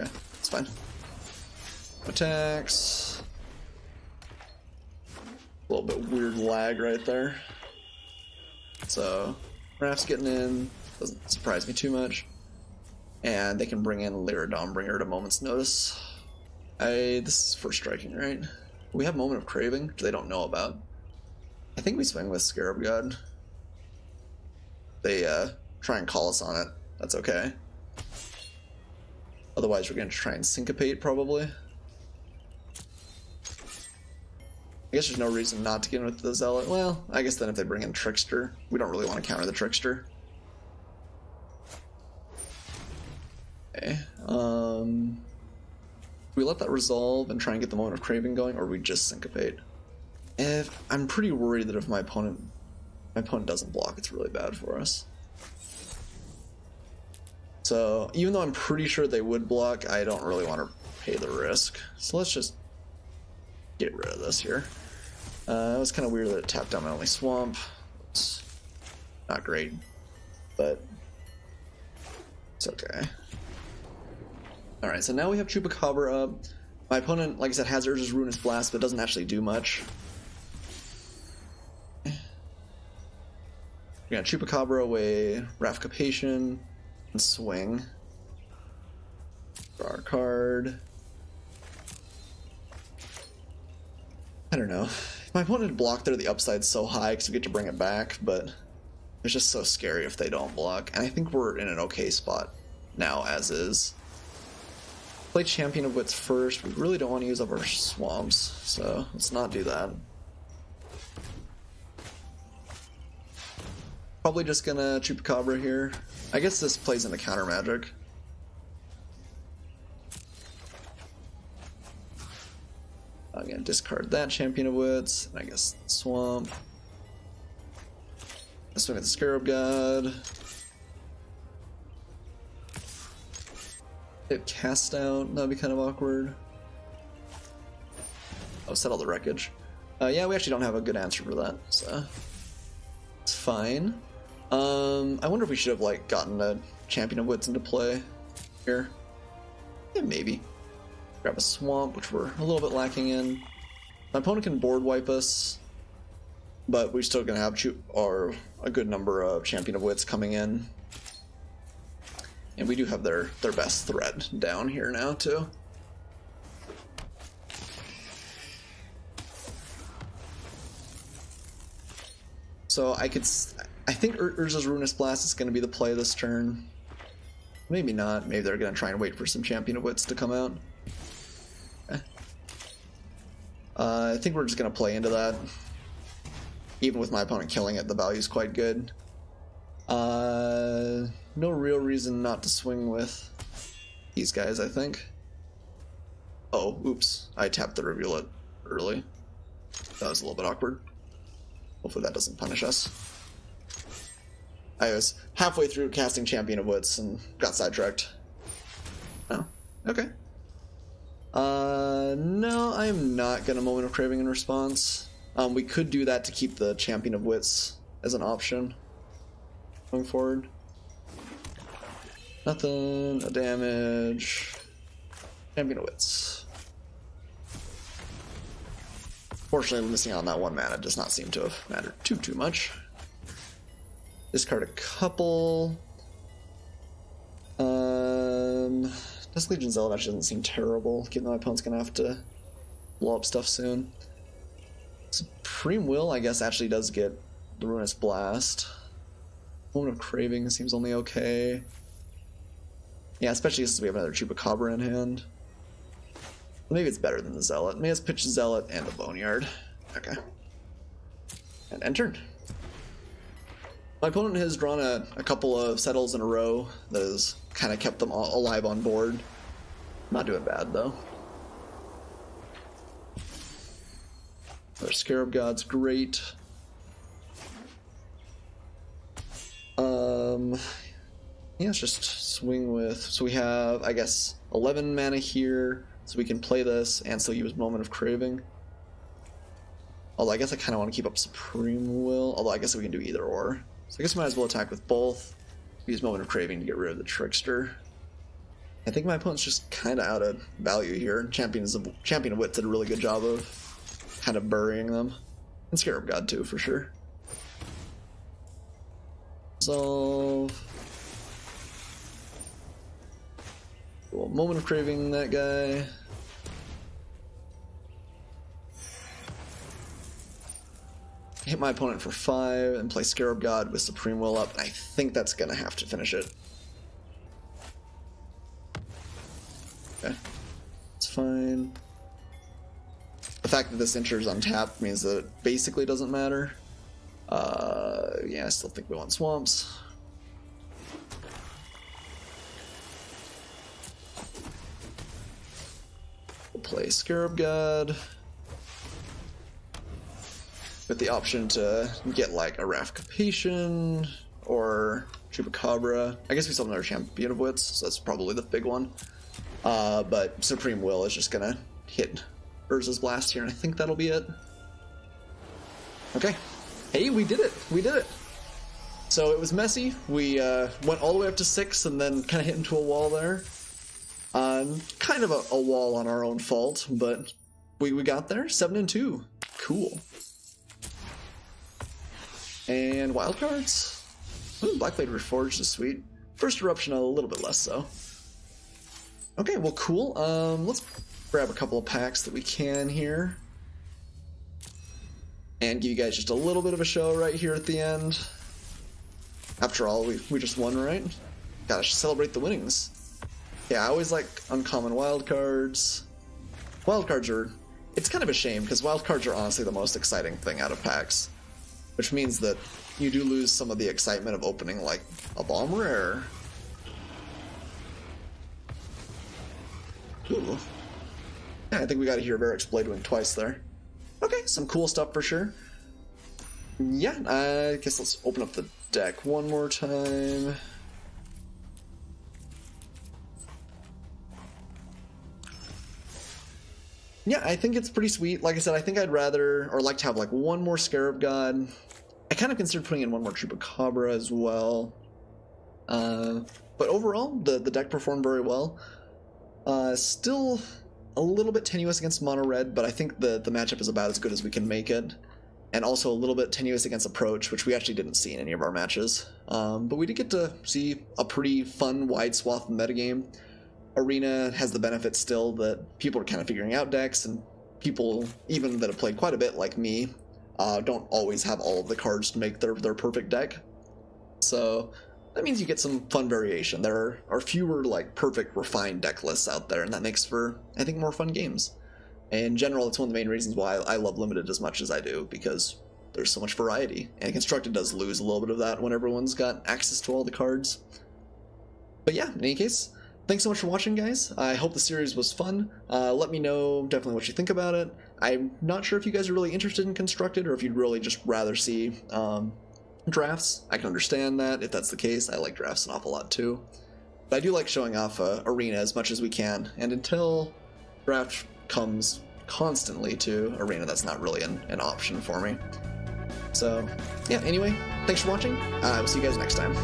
Okay, that's fine. Attacks. A little bit weird lag right there. So, Raph's getting in. Doesn't surprise me too much. And they can bring in Lyra Dawnbringer at a moment's notice. This is first striking, right? We have Moment of Craving, which they don't know about. I think we swing with Scarab God. They try and call us on it. That's okay. Otherwise we're going to try and syncopate, probably. I guess there's no reason not to get in with the Zealot. Well, I guess then if they bring in Trickster, we don't really want to counter the Trickster. Okay. We let that resolve and try and get the Moment of Craving going, or we just syncopate. I'm pretty worried that if my opponent doesn't block, it's really bad for us. So, even though I'm pretty sure they would block, I don't really want to pay the risk. So let's just get rid of this here. It was kind of weird that it tapped down my only swamp. It's not great, but it's okay. Alright, so now we have Chupacabra up. My opponent, like I said, has Urza's Ruinous Blast, but doesn't actually do much. We're gonna Chupacabra away, Ramification, and swing. Draw our card. I don't know. If my opponent had blocked there, the upside's so high because we get to bring it back, but it's just so scary if they don't block. And I think we're in an okay spot now, as is. Play Champion of Wits first. We really don't want to use up our swamps, so let's not do that. Probably just gonna Chupacabra here. I guess this plays into counter magic. I'm gonna discard that Champion of Wits, and I guess Swamp. Let's swing at the Scarab God. Hit Cast Out, that'd be kind of awkward. Oh, settle the Wreckage. Yeah, we actually don't have a good answer for that, so it's fine. I wonder if we should have like gotten a Champion of Wits into play here. Yeah, maybe. Grab a Swamp, which we're a little bit lacking in. My opponent can board wipe us, but we're still gonna have a good number of Champion of Wits coming in. And we do have their best threat down here now too. So I think Urza's Ruinous Blast is going to be the play this turn. Maybe not. Maybe they're going to try and wait for some Champion of Wits to come out. Okay. I think we're just going to play into that. Even with my opponent killing it, the value's quite good. No real reason not to swing with these guys, I think. Oh, oops. I tapped the Rivulet early. That was a little bit awkward. Hopefully that doesn't punish us. I was halfway through casting Champion of Wits and got sidetracked. Oh, okay. No, I am not gonna Moment of Craving in response. We could do that to keep the Champion of Wits as an option going forward. Nothing, no damage. Champion of Wits. Fortunately, missing out on that 1 mana does not seem to have mattered too much. Discard a couple. Dusk Legion Zealot actually doesn't seem terrible, given that my opponent's gonna have to blow up stuff soon. Supreme Will, I guess, actually does get the Ruinous Blast. Moment of Craving seems only okay. Yeah, especially since we have another Chupacabra in hand. Maybe it's better than the Zealot. Maybe let's pitch Zealot and the Boneyard. Okay. And end turn. My opponent has drawn a couple of settles in a row that has kind of kept them all alive on board. Not doing bad, though. Our Scarab God's great. Yeah, let's just swing with... So we have, I guess, 11 mana here. So we can play this and still use Moment of Craving. Although I guess I kind of want to keep up Supreme Will. Although I guess we can do either or. So I guess we might as well attack with both. Use Moment of Craving to get rid of the Trickster. I think my opponent's just kind of out of value here. Champion of Wits did a really good job of kind of burying them. And Scarab God too, for sure. Resolve. Cool. Moment of Craving that guy. Hit my opponent for 5 and play Scarab God with Supreme Will up. I think that's gonna have to finish it. Okay. It's fine. The fact that this enters untapped means that it basically doesn't matter. Yeah, I still think we want swamps. We'll play Scarab God with the option to get like a Rafcapation or Chupacabra. I guess we still have another Champion of Wits, so that's probably the big one. But Supreme Will is just gonna hit Urza's Blast here, and I think that'll be it. Okay. Hey, we did it! We did it! So it was messy. We went all the way up to 6 and then kind of hit into a wall there. Kind of a wall on our own fault, but we got there. 7-2. Cool. And wildcards. Ooh, Blackblade Reforged is sweet. First Eruption a little bit less so. Okay, well cool. Let's grab a couple of packs that we can here. And give you guys just a little bit of a show right here at the end. After all, we just won, right? Gotta celebrate the winnings. Yeah, I always like uncommon wildcards. Wildcards are... It's kind of a shame, because wildcards are honestly the most exciting thing out of packs. which means that you do lose some of the excitement of opening like a bomb rare. Ooh. Yeah, I think we got to hear Varric's Bladewing twice there. Okay, some cool stuff for sure. Yeah, I guess let's open up the deck one more time. Yeah, I think it's pretty sweet. Like I said, I think I'd rather, or like to have like one more Scarab God. I kind of considered putting in one more Chupacabra as well. But overall, the deck performed very well. Still a little bit tenuous against Mono Red, but I think the matchup is about as good as we can make it. And also a little bit tenuous against Approach, which we actually didn't see in any of our matches. But we did get to see a pretty fun, wide swath of metagame. Arena has the benefit still that people are kind of figuring out decks, and people, even that have played quite a bit like me, don't always have all of the cards to make their perfect deck. So that means you get some fun variation. There are fewer like perfect refined deck lists out there, and that makes for, I think, more fun games. In general, it's one of the main reasons why I love Limited as much as I do, because there's so much variety. And Constructed does lose a little bit of that when everyone's got access to all the cards. But yeah, in any case, thanks so much for watching, guys. I hope the series was fun. Let me know definitely what you think about it. I'm not sure if you guys are really interested in Constructed, or if you'd really just rather see drafts. I can understand that. If that's the case, I like drafts an awful lot too. But I do like showing off Arena as much as we can, and until draft comes constantly to Arena, that's not really an option for me. So yeah, anyway, thanks for watching. I will see you guys next time.